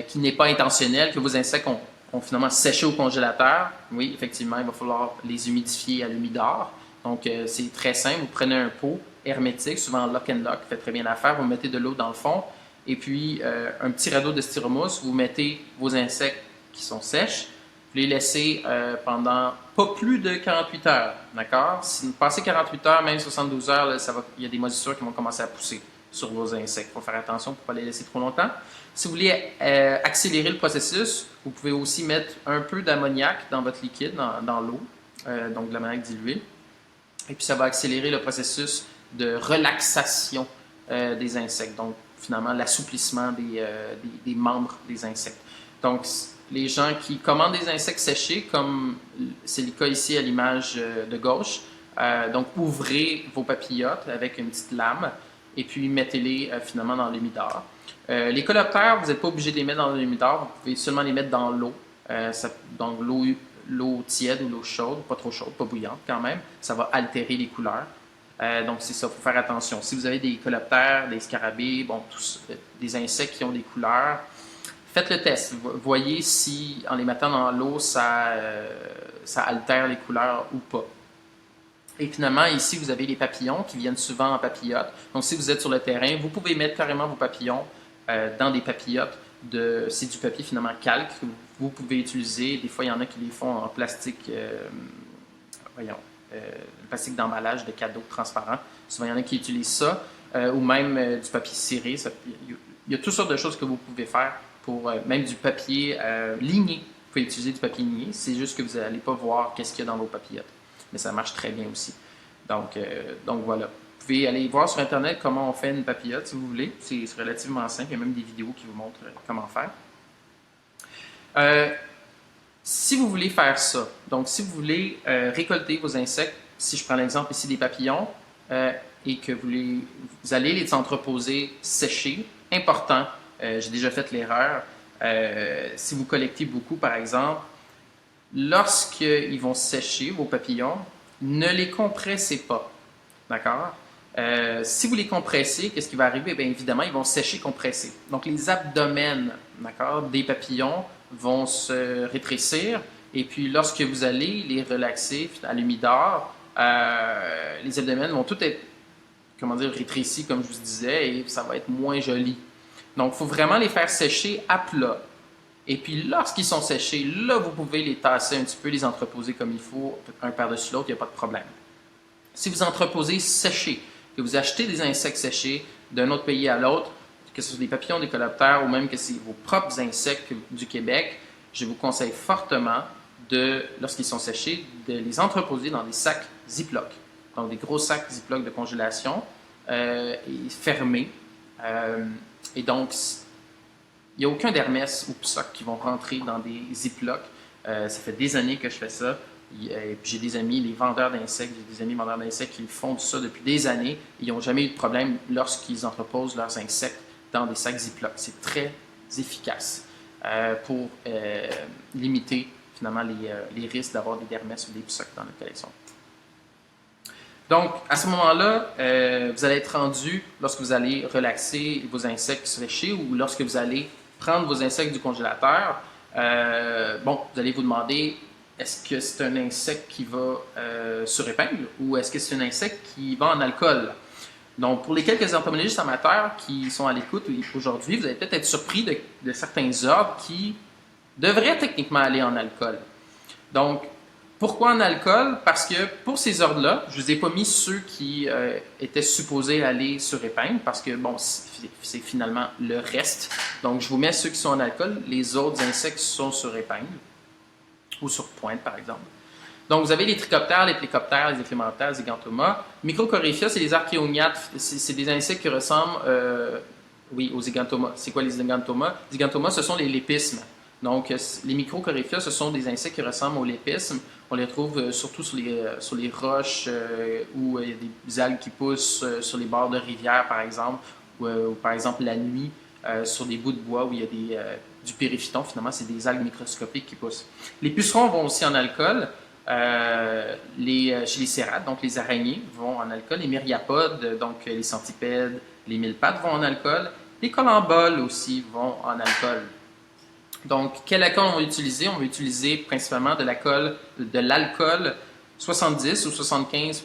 qui n'est pas intentionnelle, que vos insectes ont finalement séché au congélateur. Oui, effectivement, il va falloir les humidifier à l'humidor. Donc, c'est très simple. Vous prenez un pot hermétique, souvent lock and lock, fait très bien l'affaire. Vous mettez de l'eau dans le fond et puis un petit radeau de styromousse. Vous mettez vos insectes qui sont sèches. Vous les laissez pendant pas plus de 48 heures. D'accord? Si vous passez 48 heures, même 72 heures, là, il y a des moisissures qui vont commencer à pousser sur vos insectes. Il faut faire attention pour ne pas les laisser trop longtemps. Si vous voulez accélérer le processus, vous pouvez aussi mettre un peu d'ammoniac dans votre liquide, dans l'eau, donc de l'ammoniac dilué. Et puis ça va accélérer le processus de relaxation des insectes, donc finalement l'assouplissement des membres des insectes. Donc les gens qui commandent des insectes séchés, comme c'est le cas ici à l'image de gauche, donc ouvrez vos papillotes avec une petite lame et puis mettez-les finalement dans l'humidor. Les coléoptères, vous n'êtes pas obligé de les mettre dans l'humidor, vous pouvez seulement les mettre dans l'eau. Donc l'eau tiède ou l'eau chaude, pas trop chaude, pas bouillante quand même, ça va altérer les couleurs. Donc c'est ça, il faut faire attention. Si vous avez des coléoptères, des scarabées, bon, des insectes qui ont des couleurs, faites le test. Voyez si en les mettant dans l'eau, ça altère les couleurs ou pas. Et finalement, ici, vous avez les papillons qui viennent souvent en papillotes. Donc, si vous êtes sur le terrain, vous pouvez mettre carrément vos papillons dans des papillotes. C'est du papier finalement calque que vous pouvez utiliser. Des fois, il y en a qui les font en plastique, plastique d'emballage de cadeaux transparent. Souvent, il y en a qui utilisent ça. Ou même du papier ciré. Il y a toutes sortes de choses que vous pouvez faire pour même du papier ligné. Vous pouvez utiliser du papier ligné. C'est juste que vous n'allez pas voir qu'est-ce qu'il y a dans vos papillotes. Mais ça marche très bien aussi. Donc voilà. Vous pouvez aller voir sur Internet comment on fait une papillote si vous voulez. C'est relativement simple. Il y a même des vidéos qui vous montrent comment faire. Si vous voulez faire ça, donc si vous voulez récolter vos insectes, si je prends l'exemple ici des papillons, et que vous allez les entreposer séchés, important, j'ai déjà fait l'erreur, si vous collectez beaucoup par exemple, lorsqu'ils vont sécher, vos papillons, ne les compressez pas. D'accord? Si vous les compressez, qu'est-ce qui va arriver? Bien évidemment, ils vont sécher compressés. Donc, les abdomens, d'accord, des papillons vont se rétrécir. Et puis, lorsque vous allez les relaxer à l'humidor, les abdomens vont tout être, rétrécis, comme je vous disais, et ça va être moins joli. Donc, il faut vraiment les faire sécher à plat. Et puis, lorsqu'ils sont séchés, là, vous pouvez les tasser un petit peu, les entreposer comme il faut, un par-dessus l'autre, il n'y a pas de problème. Si vous entreposez séchés, que vous achetez des insectes séchés d'un autre pays à l'autre, que ce soit des papillons, des coléoptères ou même que c'est vos propres insectes du Québec, je vous conseille fortement, lorsqu'ils sont séchés, de les entreposer dans des sacs Ziploc. Donc, des gros sacs Ziploc de congélation et fermés. Et donc, il n'y a aucun d'Hermès ou Psoc qui vont rentrer dans des Ziploc. Ça fait des années que je fais ça. Et puis j'ai des amis, les vendeurs d'insectes, j'ai des amis vendeurs d'insectes qui font ça depuis des années. Ils n'ont jamais eu de problème lorsqu'ils entreposent leurs insectes dans des sacs Ziploc. C'est très efficace pour limiter finalement les risques d'avoir des Hermès ou des Psoc dans notre collection. Donc, à ce moment-là, vous allez être rendu, lorsque vous allez relaxer vos insectes séchés ou lorsque vous allez prendre vos insectes du congélateur, vous allez vous demander est-ce que c'est un insecte qui va sur épingle ou est-ce que c'est un insecte qui va en alcool? Donc, pour les quelques entomologistes amateurs qui sont à l'écoute aujourd'hui, vous allez peut-être être surpris de certains ordres qui devraient techniquement aller en alcool. Donc, pourquoi en alcool? Parce que pour ces ordres-là, je ne vous ai pas mis ceux qui étaient supposés aller sur épingle, parce que, bon, c'est finalement le reste. Donc, je vous mets ceux qui sont en alcool. Les autres insectes sont sur épingle, ou sur pointe, par exemple. Donc, vous avez les trichoptères, les plécoptères, les éphémentaires, les zygantoma. Microcoryphia, c'est les archéognates. C'est des insectes qui ressemblent, oui, aux zygantomas. C'est quoi les zygantomas? Les zygantomas, ce sont les lépismes. Donc, les microcoryphia, ce sont des insectes qui ressemblent aux lépismes. On les trouve surtout sur les roches où il y a des algues qui poussent sur les bords de rivières, par exemple, ou par exemple la nuit, sur des bouts de bois où il y a du périphyton. Finalement, c'est des algues microscopiques qui poussent. Les pucerons vont aussi en alcool. Chez les cérades, donc les araignées vont en alcool. Les myriapodes, donc les centipèdes, les mille-pattes vont en alcool. Les colamboles aussi vont en alcool. Donc, quel alcool on va utiliser? On va utiliser principalement de l'alcool 70 ou 75%.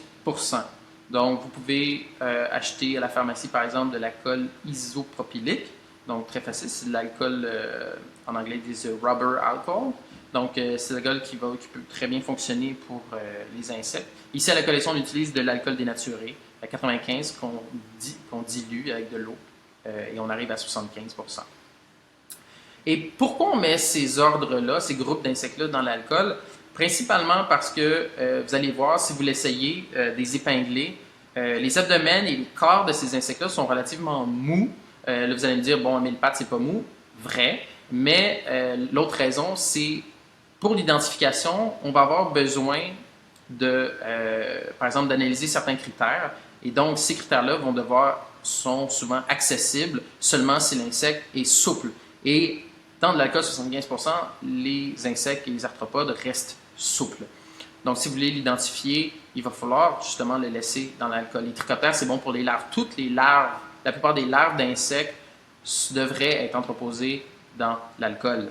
Donc, vous pouvez acheter à la pharmacie, par exemple, de l'alcool isopropylique. Donc, très facile, c'est de l'alcool, en anglais, ils disent rubber alcohol. Donc, c'est l'alcool qui peut très bien fonctionner pour les insectes. Ici, à la collection, on utilise de l'alcool dénaturé, à 95 qu'on dilue avec de l'eau, et on arrive à 75%. Et pourquoi on met ces ordres-là, ces groupes d'insectes-là dans l'alcool? Principalement parce que, vous allez voir, si vous l'essayez, des épinglés, les abdomens et les corps de ces insectes-là sont relativement mous. Là, vous allez me dire, bon, un mille-pattes, c'est pas mou. Vrai. Mais l'autre raison, c'est pour l'identification, on va avoir besoin par exemple, d'analyser certains critères. Et donc, ces critères-là sont souvent accessibles seulement si l'insecte est souple. Et dans de l'alcool 75%, les insectes et les arthropodes restent souples. Donc, si vous voulez l'identifier, il va falloir justement le laisser dans l'alcool. Les trichoptères, c'est bon pour les larves. Toutes les larves, la plupart des larves d'insectes devraient être entreposées dans l'alcool.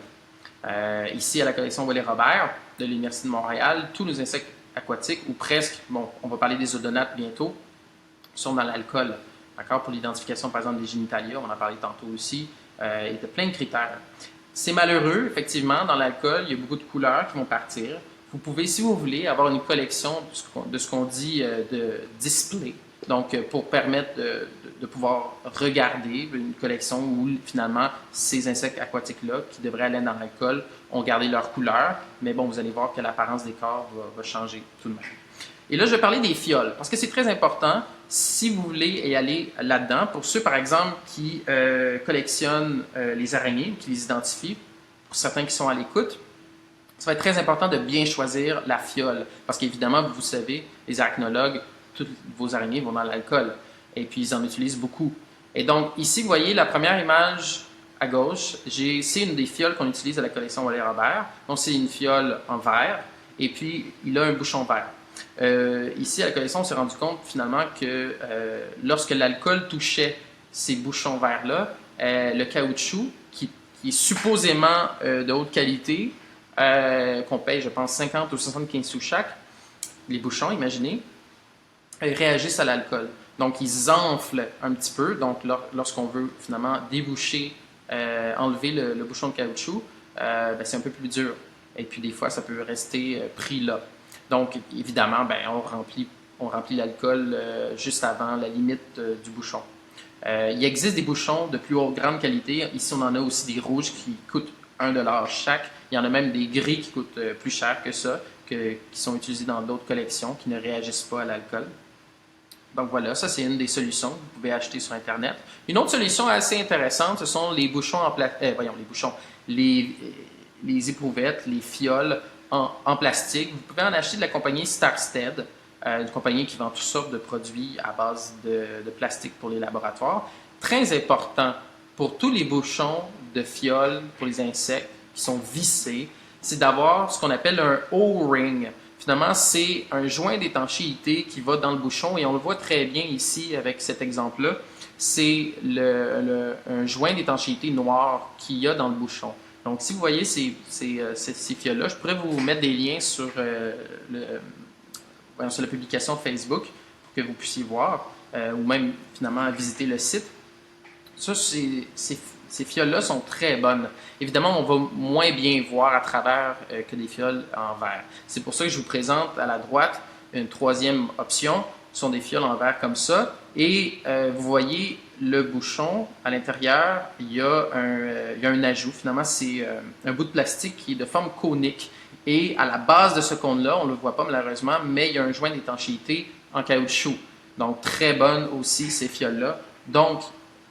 Ici, à la collection Wallet-Robert de l'Université de Montréal, tous les insectes aquatiques, ou presque, bon, on va parler des odonates bientôt, sont dans l'alcool. D'accord? Pour l'identification, par exemple, des génitalia, on en a parlé tantôt aussi, et de plein de critères. C'est malheureux, effectivement, dans l'alcool, il y a beaucoup de couleurs qui vont partir. Vous pouvez, si vous voulez, avoir une collection de ce qu'on dit de display, donc pour permettre de pouvoir regarder une collection où finalement ces insectes aquatiques-là, qui devraient aller dans l'alcool, ont gardé leur couleur, mais bon, vous allez voir que l'apparence des corps va changer tout de même. Et là, je vais parler des fioles, parce que c'est très important si vous voulez y aller là-dedans. Pour ceux, par exemple, qui collectionnent les araignées, qui les identifient, pour certains qui sont à l'écoute, ça va être très important de bien choisir la fiole, parce qu'évidemment, vous savez, les arachnologues, toutes vos araignées vont dans l'alcool, et puis ils en utilisent beaucoup. Et donc, ici, vous voyez la première image à gauche, c'est une des fioles qu'on utilise à la collection Wallet-Robert. Donc, c'est une fiole en verre, et puis il a un bouchon vert. Ici, à la collection, on s'est rendu compte finalement que lorsque l'alcool touchait ces bouchons verts-là, le caoutchouc, qui est supposément de haute qualité, qu'on paye, je pense, 50 ou 75 sous chaque, les bouchons, imaginez, réagissent à l'alcool. Donc, ils enflent un petit peu. Donc, lorsqu'on veut finalement déboucher, enlever le bouchon de caoutchouc, c'est un peu plus dur. Et puis, des fois, ça peut rester pris là. Donc, évidemment, on remplit l'alcool juste avant la limite du bouchon. Il existe des bouchons de plus grande qualité. Ici, on en a aussi des rouges qui coûtent 1$ chaque. Il y en a même des gris qui coûtent plus cher que ça, qui sont utilisés dans d'autres collections, qui ne réagissent pas à l'alcool. Donc voilà, ça c'est une des solutions que vous pouvez acheter sur Internet. Une autre solution assez intéressante, ce sont les bouchons les éprouvettes, les fioles en plastique. Vous pouvez en acheter de la compagnie Starstead, une compagnie qui vend toutes sortes de produits à base de plastique pour les laboratoires. Très important pour tous les bouchons de fioles pour les insectes qui sont vissés, c'est d'avoir ce qu'on appelle un O-ring. Finalement, c'est un joint d'étanchéité qui va dans le bouchon et on le voit très bien ici avec cet exemple-là. C'est un joint d'étanchéité noir qu'il y a dans le bouchon. Donc, si vous voyez ces fioles-là, je pourrais vous mettre des liens sur la publication Facebook pour que vous puissiez voir, ou même finalement visiter le site. Ça, ces fioles-là sont très bonnes. Évidemment, on va moins bien voir à travers que des fioles en verre. C'est pour ça que je vous présente à la droite une troisième option. Ce sont des fioles en verre comme ça. Et vous voyez le bouchon à l'intérieur, il y a un ajout. Finalement, c'est un bout de plastique qui est de forme conique. Et à la base de ce cône-là, on ne le voit pas malheureusement, mais il y a un joint d'étanchéité en caoutchouc. Donc, très bonne aussi ces fioles-là. Donc,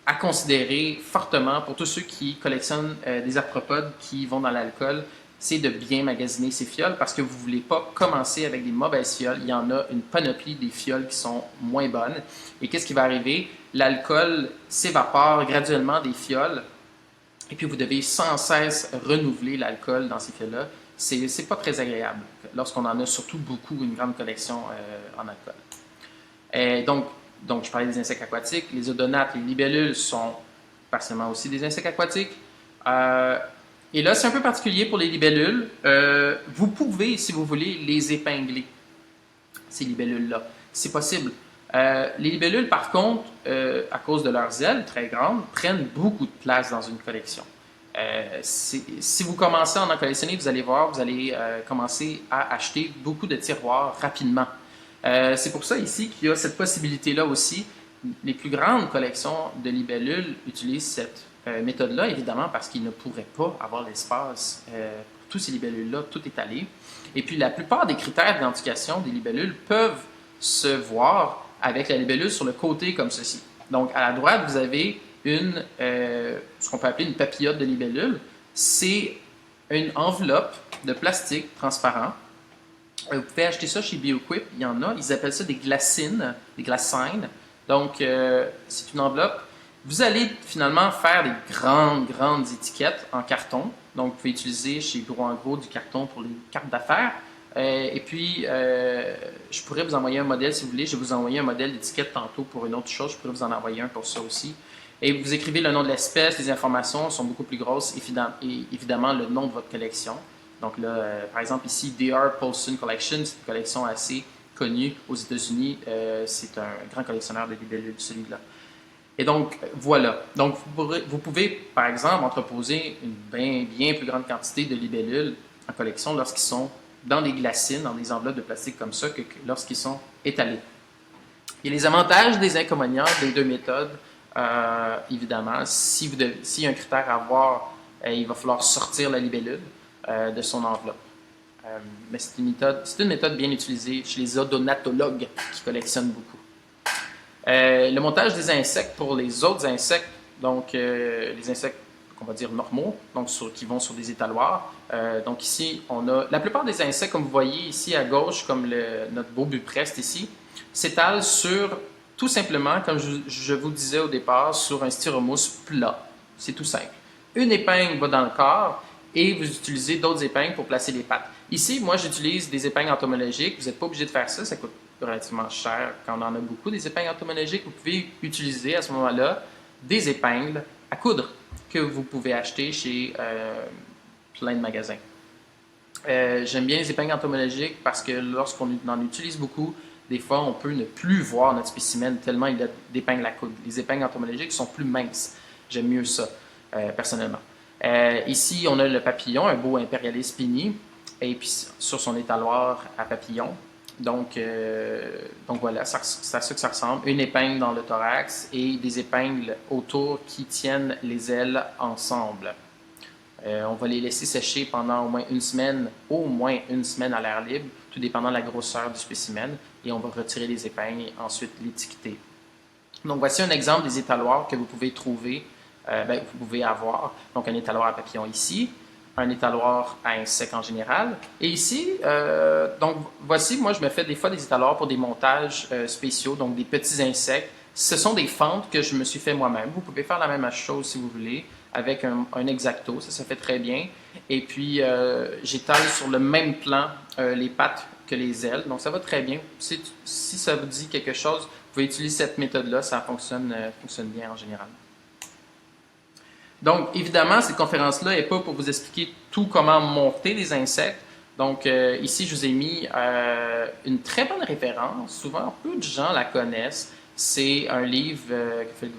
à considérer fortement pour tous ceux qui collectionnent des arthropodes qui vont dans l'alcool, c'est de bien magasiner ces fioles parce que vous ne voulez pas commencer avec des mauvaises fioles. Il y en a une panoplie des fioles qui sont moins bonnes. Et qu'est-ce qui va arriver? L'alcool s'évapore graduellement des fioles et puis vous devez sans cesse renouveler l'alcool dans ces fioles-là. C'est pas très agréable lorsqu'on en a surtout beaucoup, une grande collection en alcool. Donc, je parlais des insectes aquatiques. Les odonates, les libellules sont partiellement aussi des insectes aquatiques. Et là, c'est un peu particulier pour les libellules. Vous pouvez, si vous voulez, les épingler, ces libellules-là. C'est possible. Les libellules, par contre, à cause de leurs ailes très grandes, prennent beaucoup de place dans une collection. Si vous commencez à en collectionner, vous allez voir, vous allez commencer à acheter beaucoup de tiroirs rapidement. C'est pour ça ici qu'il y a cette possibilité-là aussi. Les plus grandes collections de libellules utilisent cette méthode-là, évidemment, parce qu'ils ne pourraient pas avoir l'espace pour tous ces libellules-là, tout étalé. Et puis, la plupart des critères d'identification des libellules peuvent se voir avec la libellule sur le côté comme ceci. Donc, à la droite, vous avez ce qu'on peut appeler une papillote de libellule. C'est une enveloppe de plastique transparent. Vous pouvez acheter ça chez BioQuip, il y en a. Ils appellent ça des glacines, des glacines. Donc, c'est une enveloppe. Vous allez finalement faire des grandes étiquettes en carton. Donc, vous pouvez utiliser chez Gros en Gros du carton pour les cartes d'affaires. Et puis, je pourrais vous envoyer un modèle si vous voulez. Je vais vous envoyer un modèle d'étiquette tantôt pour une autre chose. Je pourrais vous en envoyer un pour ça aussi. Et vous écrivez le nom de l'espèce, les informations sont beaucoup plus grosses, et évidemment le nom de votre collection. Donc là, par exemple ici, D.R. Paulson Collection, c'est une collection assez connue aux États-Unis. C'est un grand collectionneur de libellules, celui-là. Et donc, voilà. Donc, vous pouvez, par exemple, entreposer une bien plus grande quantité de libellules en collection lorsqu'ils sont dans des glacines, dans des enveloppes de plastique comme ça, que lorsqu'ils sont étalés. Il y a les avantages des inconvénients des deux méthodes. Évidemment, s'il y a un critère à avoir, il va falloir sortir la libellule de son enveloppe. Mais c'est une méthode bien utilisée chez les odonatologues qui collectionnent beaucoup. Le montage des insectes pour les autres insectes, donc les insectes qu'on va dire normaux, donc qui vont sur des étaloirs. Donc ici, on a la plupart des insectes, comme vous voyez ici à gauche, comme notre beau bupreste ici, s'étalent sur, tout simplement, comme je vous disais au départ, sur un styromousse plat. C'est tout simple. Une épingle va dans le corps et vous utilisez d'autres épingles pour placer les pattes. Ici, moi, j'utilise des épingles entomologiques. Vous n'êtes pas obligé de faire ça, ça coûte relativement cher quand on en a beaucoup. Des épingles entomologiques, vous pouvez utiliser à ce moment-là des épingles à coudre que vous pouvez acheter chez plein de magasins. J'aime bien les épingles entomologiques parce que lorsqu'on en utilise beaucoup, des fois, on peut ne plus voir notre spécimen tellement il y a d'épingles à coudre. Les épingles entomologiques sont plus minces. J'aime mieux ça, personnellement. Ici, on a le papillon, un beau Imperialis spini, et puis sur son étaloir à papillon. Donc voilà, c'est à ça que ça ressemble. Une épingle dans le thorax et des épingles autour qui tiennent les ailes ensemble. On va les laisser sécher pendant au moins une semaine à l'air libre, tout dépendant de la grosseur du spécimen, et on va retirer les épingles et ensuite l'étiqueter. Donc voici un exemple des étaloirs que vous pouvez trouver, vous pouvez avoir. Donc un étaloir à papillon ici, un étaloir à insectes en général. Et ici, donc voici, moi je me fais des fois des étaloirs pour des montages spéciaux, donc des petits insectes. Ce sont des fentes que je me suis fait moi-même. Vous pouvez faire la même chose si vous voulez, avec un X-Acto, ça se fait très bien. Et puis j'étale sur le même plan les pattes que les ailes, donc ça va très bien. Si ça vous dit quelque chose, vous pouvez utiliser cette méthode-là, ça fonctionne bien en général. Donc, évidemment, cette conférence-là n'est pas pour vous expliquer tout comment monter des insectes. Donc, ici, je vous ai mis une très bonne référence. Souvent, peu de gens la connaissent. C'est un livre que fait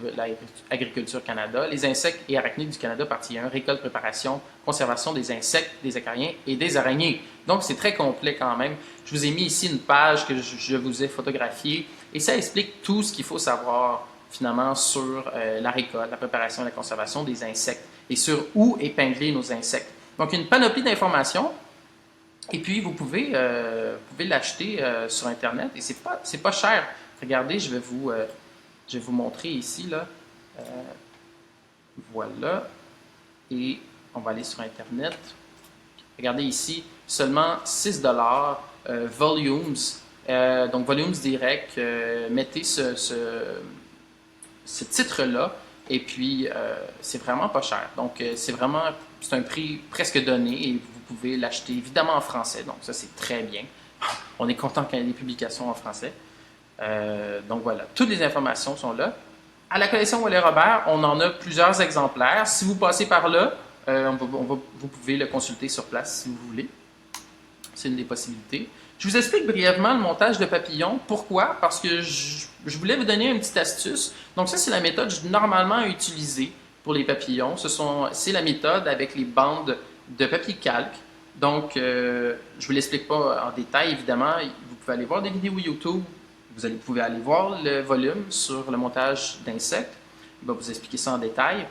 l'Agriculture Canada, Les insectes et arachnides du Canada, partie 1, récolte, préparation, conservation des insectes, des acariens et des araignées. Donc, c'est très complet quand même. Je vous ai mis ici une page que je vous ai photographiée et ça explique tout ce qu'il faut savoir finalement sur la récolte, la préparation et la conservation des insectes et sur où épingler nos insectes. Donc, une panoplie d'informations. Et puis, vous pouvez l'acheter sur Internet et c'est pas cher. Regardez, je vais vous montrer ici, là. Voilà. Et on va aller sur Internet. Regardez ici, seulement 6 volumes. Donc, volumes direct. Mettez ce titre-là. Et puis, c'est vraiment pas cher. Donc, c'est un prix presque donné et vous pouvez l'acheter évidemment en français. Donc, ça, c'est très bien. On est content qu'il y ait des publications en français. Donc voilà, toutes les informations sont là. À la collection Wallet-Robert, on en a plusieurs exemplaires. Si vous passez par là, vous pouvez le consulter sur place si vous voulez. C'est une des possibilités. Je vous explique brièvement le montage de papillons. Pourquoi? Parce que je voulais vous donner une petite astuce. Donc ça, c'est la méthode normalement utilisée pour les papillons. C'est la méthode avec les bandes de papier calque. Donc, je ne vous l'explique pas en détail, évidemment. Vous pouvez aller voir des vidéos YouTube. Vous pouvez aller voir le volume sur le montage d'insectes. Il va vous expliquer ça en détail.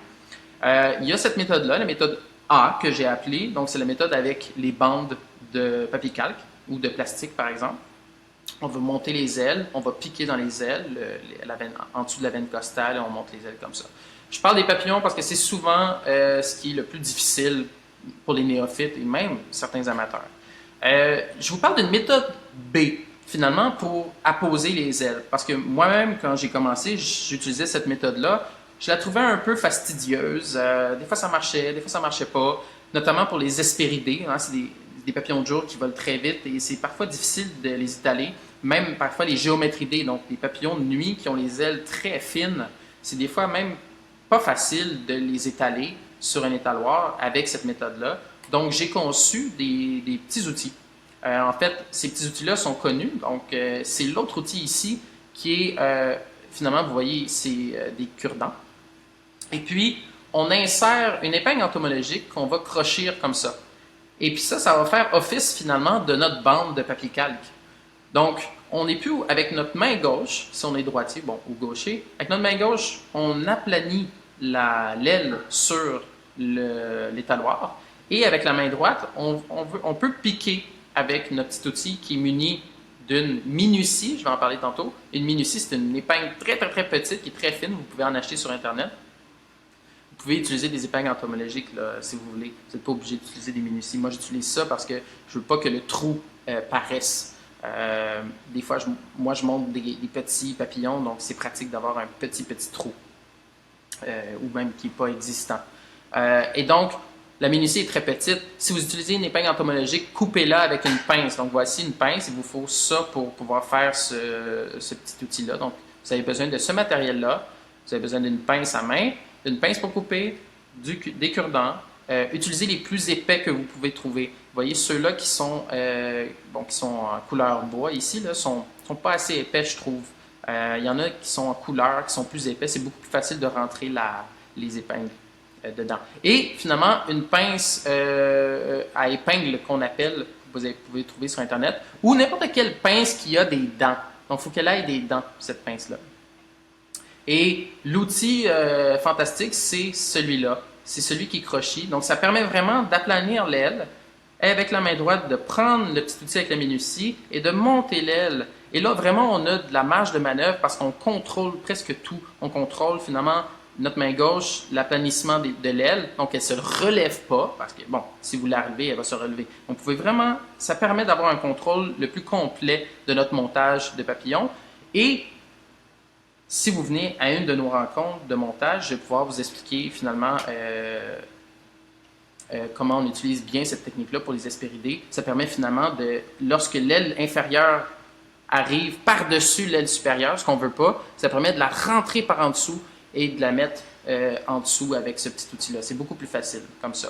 Il y a cette méthode-là, la méthode A que j'ai appelée. Donc, c'est la méthode avec les bandes de papier calque ou de plastique, par exemple. On va monter les ailes, on va piquer dans les ailes, en dessous de la veine costale, et on monte les ailes comme ça. Je parle des papillons parce que c'est souvent ce qui est le plus difficile pour les néophytes et même certains amateurs. Je vous parle d'une méthode B, finalement, pour apposer les ailes. Parce que moi-même, quand j'ai commencé, j'utilisais cette méthode-là. Je la trouvais un peu fastidieuse. Des fois, ça marchait, des fois, ça marchait pas. Notamment pour les hespéridés. Hein, c'est des papillons de jour qui volent très vite et c'est parfois difficile de les étaler. Même parfois les géométridés, donc les papillons de nuit qui ont les ailes très fines. C'est des fois même pas facile de les étaler sur un étaloir avec cette méthode-là. Donc, j'ai conçu des petits outils. En fait, ces petits outils-là sont connus. Donc, c'est l'autre outil ici qui est, finalement, vous voyez, c'est des cure-dents. Et puis, on insère une épingle entomologique qu'on va crochir comme ça. Et puis ça va faire office, finalement, de notre bande de papier calque. Donc, on n'est plus avec notre main gauche, si on est droitier, bon, ou gaucher. Avec notre main gauche, on aplanit l'aile sur l'étaloir. Et avec la main droite, on peut piquer avec notre petit outil qui est muni d'une minutie, je vais en parler tantôt. Une minutie, c'est une épingle très, très, très petite qui est très fine. Vous pouvez en acheter sur Internet. Vous pouvez utiliser des épingles entomologiques là, si vous voulez. Vous n'êtes pas obligé d'utiliser des minuties. Moi, j'utilise ça parce que je ne veux pas que le trou paraisse. Des fois, moi, je monte des petits papillons, donc c'est pratique d'avoir un petit trou. Ou même qui n'est pas existant. Et donc, la minutie est très petite. Si vous utilisez une épingle entomologique, coupez-la avec une pince. Donc, voici une pince. Il vous faut ça pour pouvoir faire ce petit outil-là. Donc, vous avez besoin de ce matériel-là. Vous avez besoin d'une pince à main, d'une pince pour couper, des cure-dents. Utilisez les plus épais que vous pouvez trouver. Vous voyez, ceux-là qui sont en couleur bois ici, ne sont pas assez épais, je trouve. Il y en a qui sont en couleur, qui sont plus épais. C'est beaucoup plus facile de rentrer les épingles dedans. Et finalement, une pince à épingle qu'on appelle, vous pouvez trouver sur Internet, ou n'importe quelle pince qui a des dents. Donc, il faut qu'elle ait des dents, cette pince-là. Et l'outil fantastique, c'est celui-là. C'est celui qui est crochis. Donc, ça permet vraiment d'aplanir l'aile et avec la main droite de prendre le petit outil avec la minutie et de monter l'aile. Et là, vraiment, on a de la marge de manœuvre parce qu'on contrôle presque tout. On contrôle finalement notre main gauche, l'aplanissement de l'aile. Donc, elle ne se relève pas parce que, bon, si vous la relevez, elle va se relever. Donc, vous pouvez vraiment, ça permet d'avoir un contrôle le plus complet de notre montage de papillon. Et si vous venez à une de nos rencontres de montage, je vais pouvoir vous expliquer finalement comment on utilise bien cette technique-là pour les hespéridés. Ça permet finalement lorsque l'aile inférieure arrive par-dessus l'aile supérieure, ce qu'on ne veut pas, ça permet de la rentrer par en dessous et de la mettre en dessous avec ce petit outil-là. C'est beaucoup plus facile, comme ça.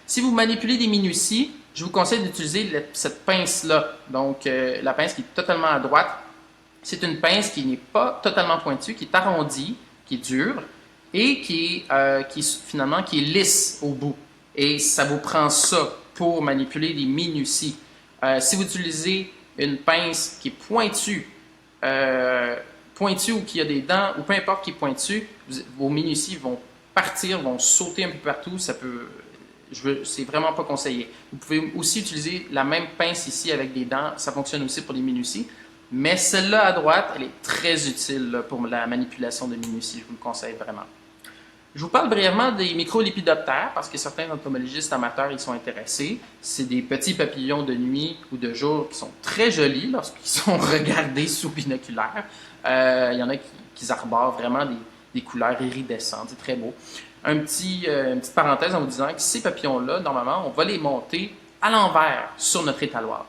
Si vous manipulez des minuties, je vous conseille d'utiliser cette pince-là. Donc, la pince qui est totalement à droite, c'est une pince qui n'est pas totalement pointue, qui est arrondie, qui est dure et qui est lisse au bout. Et ça vous prend ça pour manipuler des minuties. Si vous utilisez une pince qui est pointue ou qui a des dents, ou peu importe qui est pointue, vos minuties vont partir, vont sauter un peu partout. C'est vraiment pas conseillé. Vous pouvez aussi utiliser la même pince ici avec des dents, ça fonctionne aussi pour les minuties. Mais celle-là à droite, elle est très utile là, pour la manipulation de minuties, je vous le conseille vraiment. Je vous parle brièvement des microlépidoptères parce que certains entomologistes amateurs y sont intéressés. C'est des petits papillons de nuit ou de jour qui sont très jolis lorsqu'ils sont regardés sous binoculaire. Il y en a qui arborent vraiment des couleurs iridescentes, c'est très beau. Une petite parenthèse en vous disant que ces papillons-là, normalement, on va les monter à l'envers sur notre étaloir.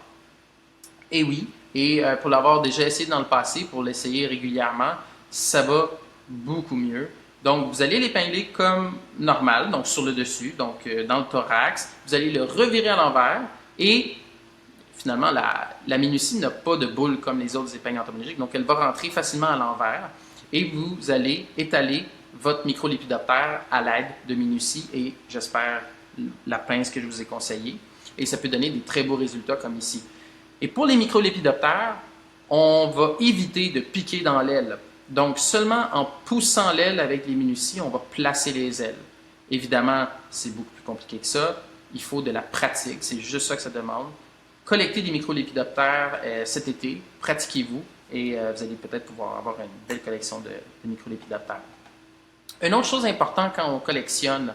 Et oui, pour l'avoir déjà essayé dans le passé, pour l'essayer régulièrement, ça va beaucoup mieux. Donc, vous allez l'épingler comme normal, donc sur le dessus, donc dans le thorax. Vous allez le revirer à l'envers et finalement, la minutie n'a pas de boule comme les autres épingles entomologiques, donc elle va rentrer facilement à l'envers et vous allez étaler votre microlépidoptère à l'aide de minutie et, j'espère, la pince que je vous ai conseillée. Et ça peut donner des très beaux résultats comme ici. Et pour les microlépidoptères, on va éviter de piquer dans l'aile. Donc, seulement en poussant l'aile avec les minuties, on va placer les ailes. Évidemment, c'est beaucoup plus compliqué que ça. Il faut de la pratique, c'est juste ça que ça demande. Collectez des microlépidoptères cet été, pratiquez-vous et vous allez peut-être pouvoir avoir une belle collection de microlépidoptères. Une autre chose importante quand on collectionne,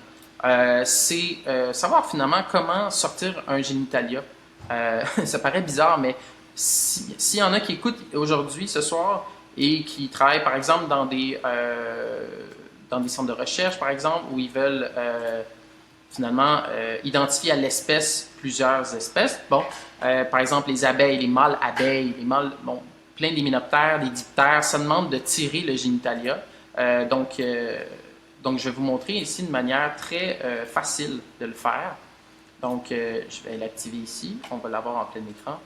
c'est savoir finalement comment sortir un génitalia. Ça paraît bizarre, mais s'il y en a qui écoutent aujourd'hui, ce soir, et qui travaillent par exemple dans des centres de recherche, par exemple, où ils veulent finalement identifier à l'espèce plusieurs espèces. Bon, par exemple, les abeilles, les mâles abeilles, les mâles, bon, plein d'hyménoptères, des diptères, ça demande de tirer le génitalia. Donc, je vais vous montrer ici une manière très facile de le faire. Donc, je vais l'activer ici. On va l'avoir en plein écran.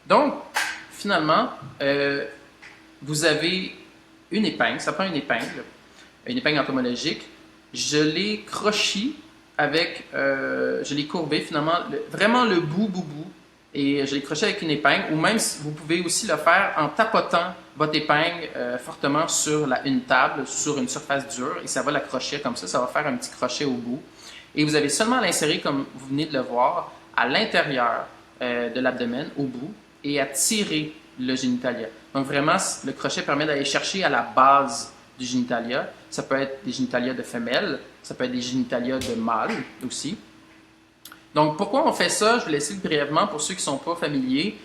Donc, finalement, vous avez une épingle. Ça prend une épingle entomologique. Je l'ai crochie avec, je l'ai courbé finalement, vraiment le bout. Et je l'ai croché avec une épingle, ou même vous pouvez aussi le faire en tapotant votre épingle fortement sur une table, sur une surface dure, et ça va l'accrocher comme ça va faire un petit crochet au bout. Et vous avez seulement à l'insérer, comme vous venez de le voir, à l'intérieur de l'abdomen, au bout, et à tirer le génitalia. Donc vraiment, le crochet permet d'aller chercher à la base du génitalia. Ça peut être des génitalia de femelles, ça peut être des génitalia de mâles aussi. Donc, pourquoi on fait ça? Je vais l'explique brièvement pour ceux qui ne sont pas familiers.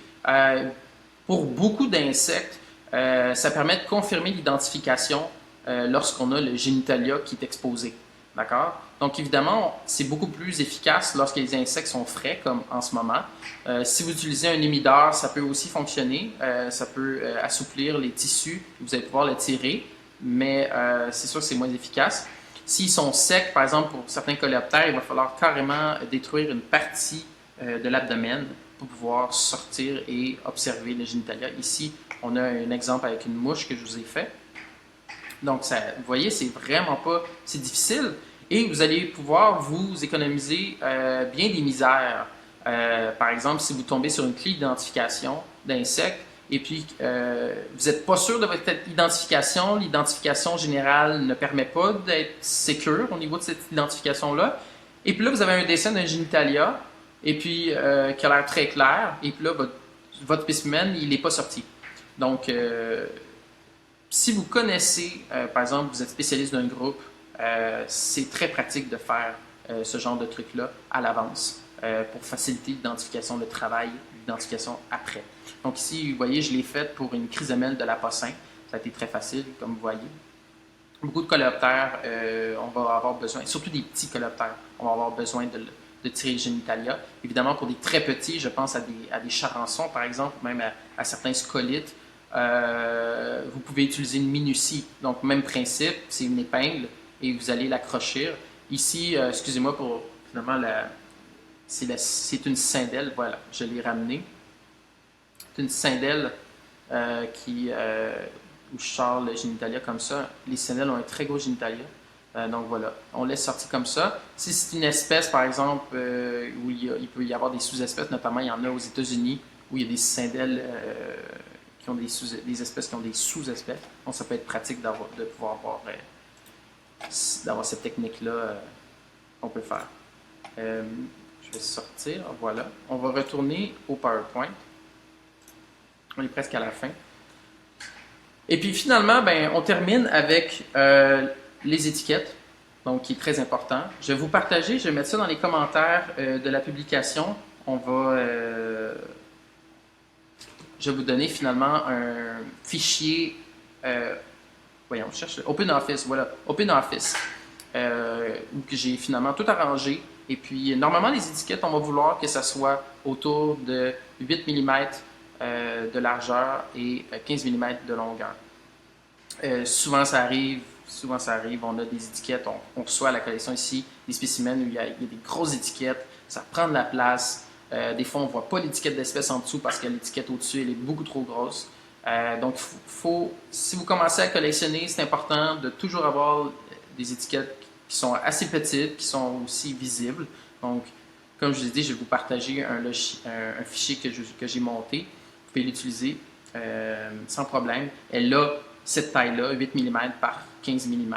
Pour beaucoup d'insectes, ça permet de confirmer l'identification lorsqu'on a le génitalia qui est exposé. D'accord? Donc, évidemment, c'est beaucoup plus efficace lorsque les insectes sont frais, comme en ce moment. Si vous utilisez un humidor, ça peut aussi fonctionner. Ça peut assouplir les tissus. Vous allez pouvoir le tirer, mais c'est sûr que c'est moins efficace. S'ils sont secs, par exemple, pour certains coléoptères, il va falloir carrément détruire une partie de l'abdomen pour pouvoir sortir et observer le génitalia. Ici, on a un exemple avec une mouche que je vous ai fait. Donc, ça, vous voyez, c'est vraiment pas... C'est difficile et vous allez pouvoir vous économiser bien des misères. Par exemple, si vous tombez sur une clé d'identification d'insectes, et puis vous n'êtes pas sûr de votre identification, l'identification générale ne permet pas d'être sécure au niveau de cette identification-là. Et puis là, vous avez un dessin d'un génitalia, et puis qui a l'air très clair, et puis là, votre spécimen, il n'est pas sorti. Donc, si vous connaissez, par exemple, vous êtes spécialiste d'un groupe, c'est très pratique de faire ce genre de truc-là à l'avance pour faciliter l'identification, le travail, l'identification après. Donc ici, vous voyez, je l'ai fait pour une chrysomèle de l'apocin. Ça a été très facile, comme vous voyez. Beaucoup de coléoptères, on va avoir besoin, surtout des petits coléoptères, on va avoir besoin de tirer le génitalia. Évidemment, pour des très petits, je pense à des charançons, par exemple, ou même à certains scolites, Vous pouvez utiliser une minutie. Donc, même principe, c'est une épingle et vous allez l'accrocher. Ici, excusez-moi pour finalement c'est une cindelle. Voilà, je l'ai ramené. C'est une cindelle où je sors le génitalia comme ça. Les cindelles ont un très gros génitalia. Donc voilà, on laisse sortir comme ça. Si c'est une espèce, par exemple, où il peut y avoir des sous-espèces, notamment il y en a aux États-Unis, où il y a des cindelles qui ont des espèces qui ont des sous-espèces. Donc ça peut être pratique de pouvoir d'avoir cette technique-là qu'on peut faire. Je vais sortir, voilà. On va retourner au PowerPoint. On est presque à la fin. Et puis finalement, ben, on termine avec les étiquettes, donc qui est très important. Je vais vous partager, je vais mettre ça dans les commentaires de la publication. Je vais vous donner finalement un fichier, voyons, je cherche OpenOffice, voilà, OpenOffice, où j'ai finalement tout arrangé. Et puis, normalement, les étiquettes, on va vouloir que ça soit autour de 8 mm de largeur et 15 mm de longueur. Souvent, ça arrive, on a des étiquettes, on reçoit à la collection ici des spécimens où il y a des grosses étiquettes, ça prend de la place. Des fois, on ne voit pas l'étiquette d'espèce en dessous parce que l'étiquette au-dessus, elle est beaucoup trop grosse. Donc, si vous commencez à collectionner, c'est important de toujours avoir des étiquettes qui sont assez petites, qui sont aussi visibles. Donc, comme je vous ai dit, je vais vous partager un fichier que j'ai monté. Vous pouvez l'utiliser sans problème. Elle a cette taille-là, 8 mm par 15 mm.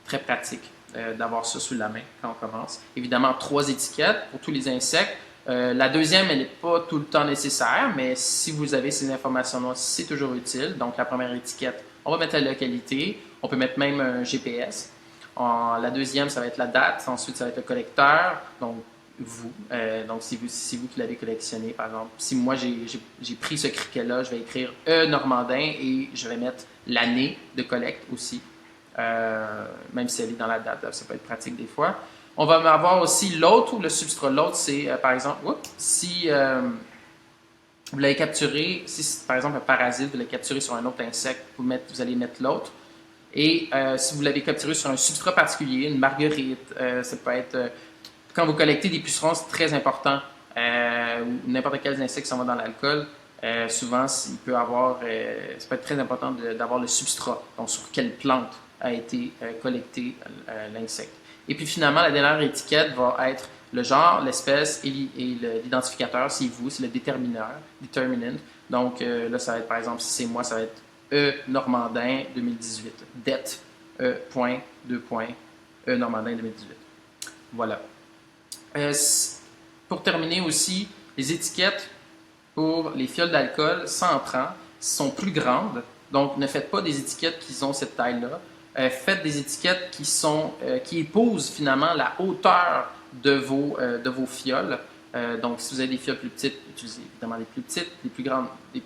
Très pratique d'avoir ça sous la main quand on commence. Évidemment, 3 étiquettes pour tous les insectes. La deuxième, elle n'est pas tout le temps nécessaire, mais si vous avez ces informations-là, c'est toujours utile. Donc, la première étiquette, on va mettre la localité. On peut mettre même un GPS. La deuxième, ça va être la date. Ensuite, ça va être le collecteur. Donc, vous. Donc, c'est vous qui l'avez collectionné, par exemple. Si moi, j'ai pris ce criquet-là, je vais écrire E Normandin et je vais mettre l'année de collecte aussi. Même si elle est dans la date, ça peut être pratique des fois. On va avoir aussi l'autre ou le substrat. L'autre, c'est par exemple, si vous l'avez capturé, si c'est par exemple un parasite, vous l'avez capturé sur un autre insecte, vous allez mettre l'autre. Et si vous l'avez capturé sur un substrat particulier, une marguerite, ça peut être, quand vous collectez des pucerons, c'est très important, ou n'importe quel insecte qui s'en va dans l'alcool, souvent, ça peut être très important d'avoir le substrat, donc sur quelle plante a été collecté l'insecte. Et puis finalement, la dernière étiquette va être le genre, l'espèce et l'identificateur, c'est vous, c'est le determinant. Donc là, ça va être par exemple, si c'est moi, ça va être E Normandin 2018. Det E Normandin 2018. Voilà. Pour terminer aussi, les étiquettes pour les fioles d'alcool, ça en prend, sont plus grandes. Donc, ne faites pas des étiquettes qui ont cette taille-là. Faites des étiquettes qui épousent finalement la hauteur de vos fioles. Donc, si vous avez des fioles plus petites, utilisez évidemment les plus petites, les plus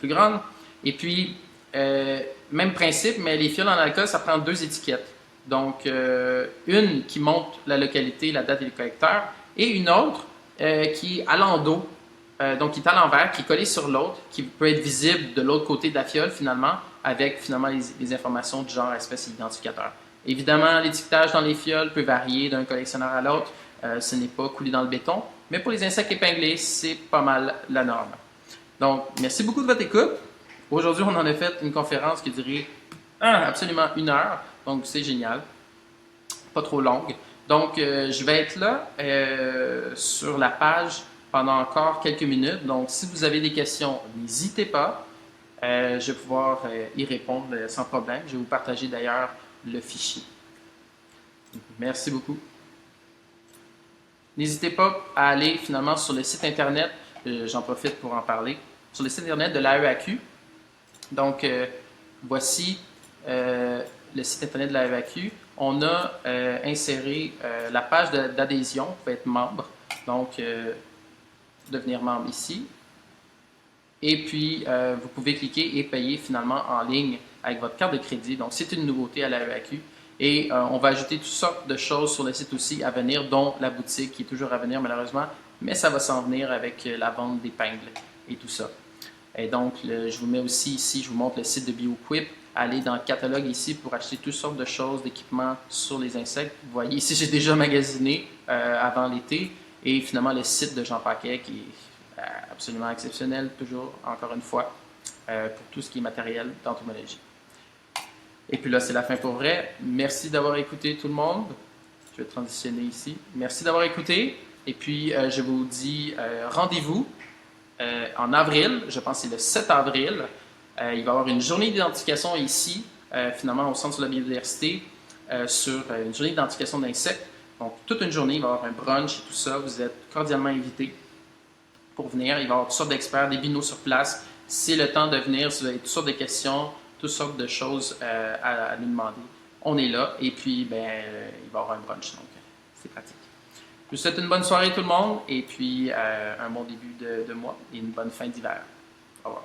grandes. Et puis, même principe, mais les fioles en alcool, ça prend 2 étiquettes. Donc, une qui montre la localité, la date et le collecteur, et une autre qui est à l'endos, donc qui est à l'envers, qui est collée sur l'autre, qui peut être visible de l'autre côté de la fiole finalement, avec finalement les informations du genre, espèce et identificateur. Évidemment, l'étiquetage dans les fioles peut varier d'un collectionneur à l'autre, ce n'est pas coulé dans le béton, mais pour les insectes épinglés, c'est pas mal la norme. Donc, merci beaucoup de votre écoute. Aujourd'hui, on en a fait une conférence qui durait absolument 1 heure, donc c'est génial, pas trop longue. Donc, je vais être là sur la page pendant encore quelques minutes. Donc, si vous avez des questions, n'hésitez pas. Je vais pouvoir y répondre sans problème. Je vais vous partager d'ailleurs le fichier. Merci beaucoup. N'hésitez pas à aller finalement sur le site internet, j'en profite pour en parler, sur le site internet de l'AEAQ. Donc, voici le site internet de l'AEAQ. On a inséré la page d'adhésion. Vous pouvez être membre. Donc, devenir membre ici. Et puis, vous pouvez cliquer et payer finalement en ligne avec votre carte de crédit. Donc, c'est une nouveauté à l'AEAQ. Et on va ajouter toutes sortes de choses sur le site aussi à venir, dont la boutique qui est toujours à venir malheureusement. Mais ça va s'en venir avec la vente d'épingles et tout ça. Et donc, je vous mets aussi ici, je vous montre le site de BioQuip. Allez dans le catalogue ici pour acheter toutes sortes de choses, d'équipements sur les insectes. Vous voyez, ici, j'ai déjà magasiné avant l'été. Et finalement, le site de Jean Paquet qui est absolument exceptionnel, toujours, encore une fois, pour tout ce qui est matériel d'entomologie. Et puis là, c'est la fin pour vrai. Merci d'avoir écouté tout le monde. Je vais transitionner ici. Merci d'avoir écouté. Et puis, je vous dis rendez-vous en avril. Je pense que c'est le 7 avril. Il va y avoir une journée d'identification ici, finalement, au Centre de la biodiversité, sur une journée d'identification d'insectes. Donc, toute une journée, il va y avoir un brunch et tout ça. Vous êtes cordialement invités pour venir. Il va y avoir toutes sortes d'experts, des binos sur place. C'est le temps de venir. Si vous avez toutes sortes de questions, toutes sortes de choses à nous demander, on est là. Et puis, il va y avoir un brunch. Donc, c'est pratique. Je vous souhaite une bonne soirée tout le monde et puis un bon début de mois et une bonne fin d'hiver. Au revoir.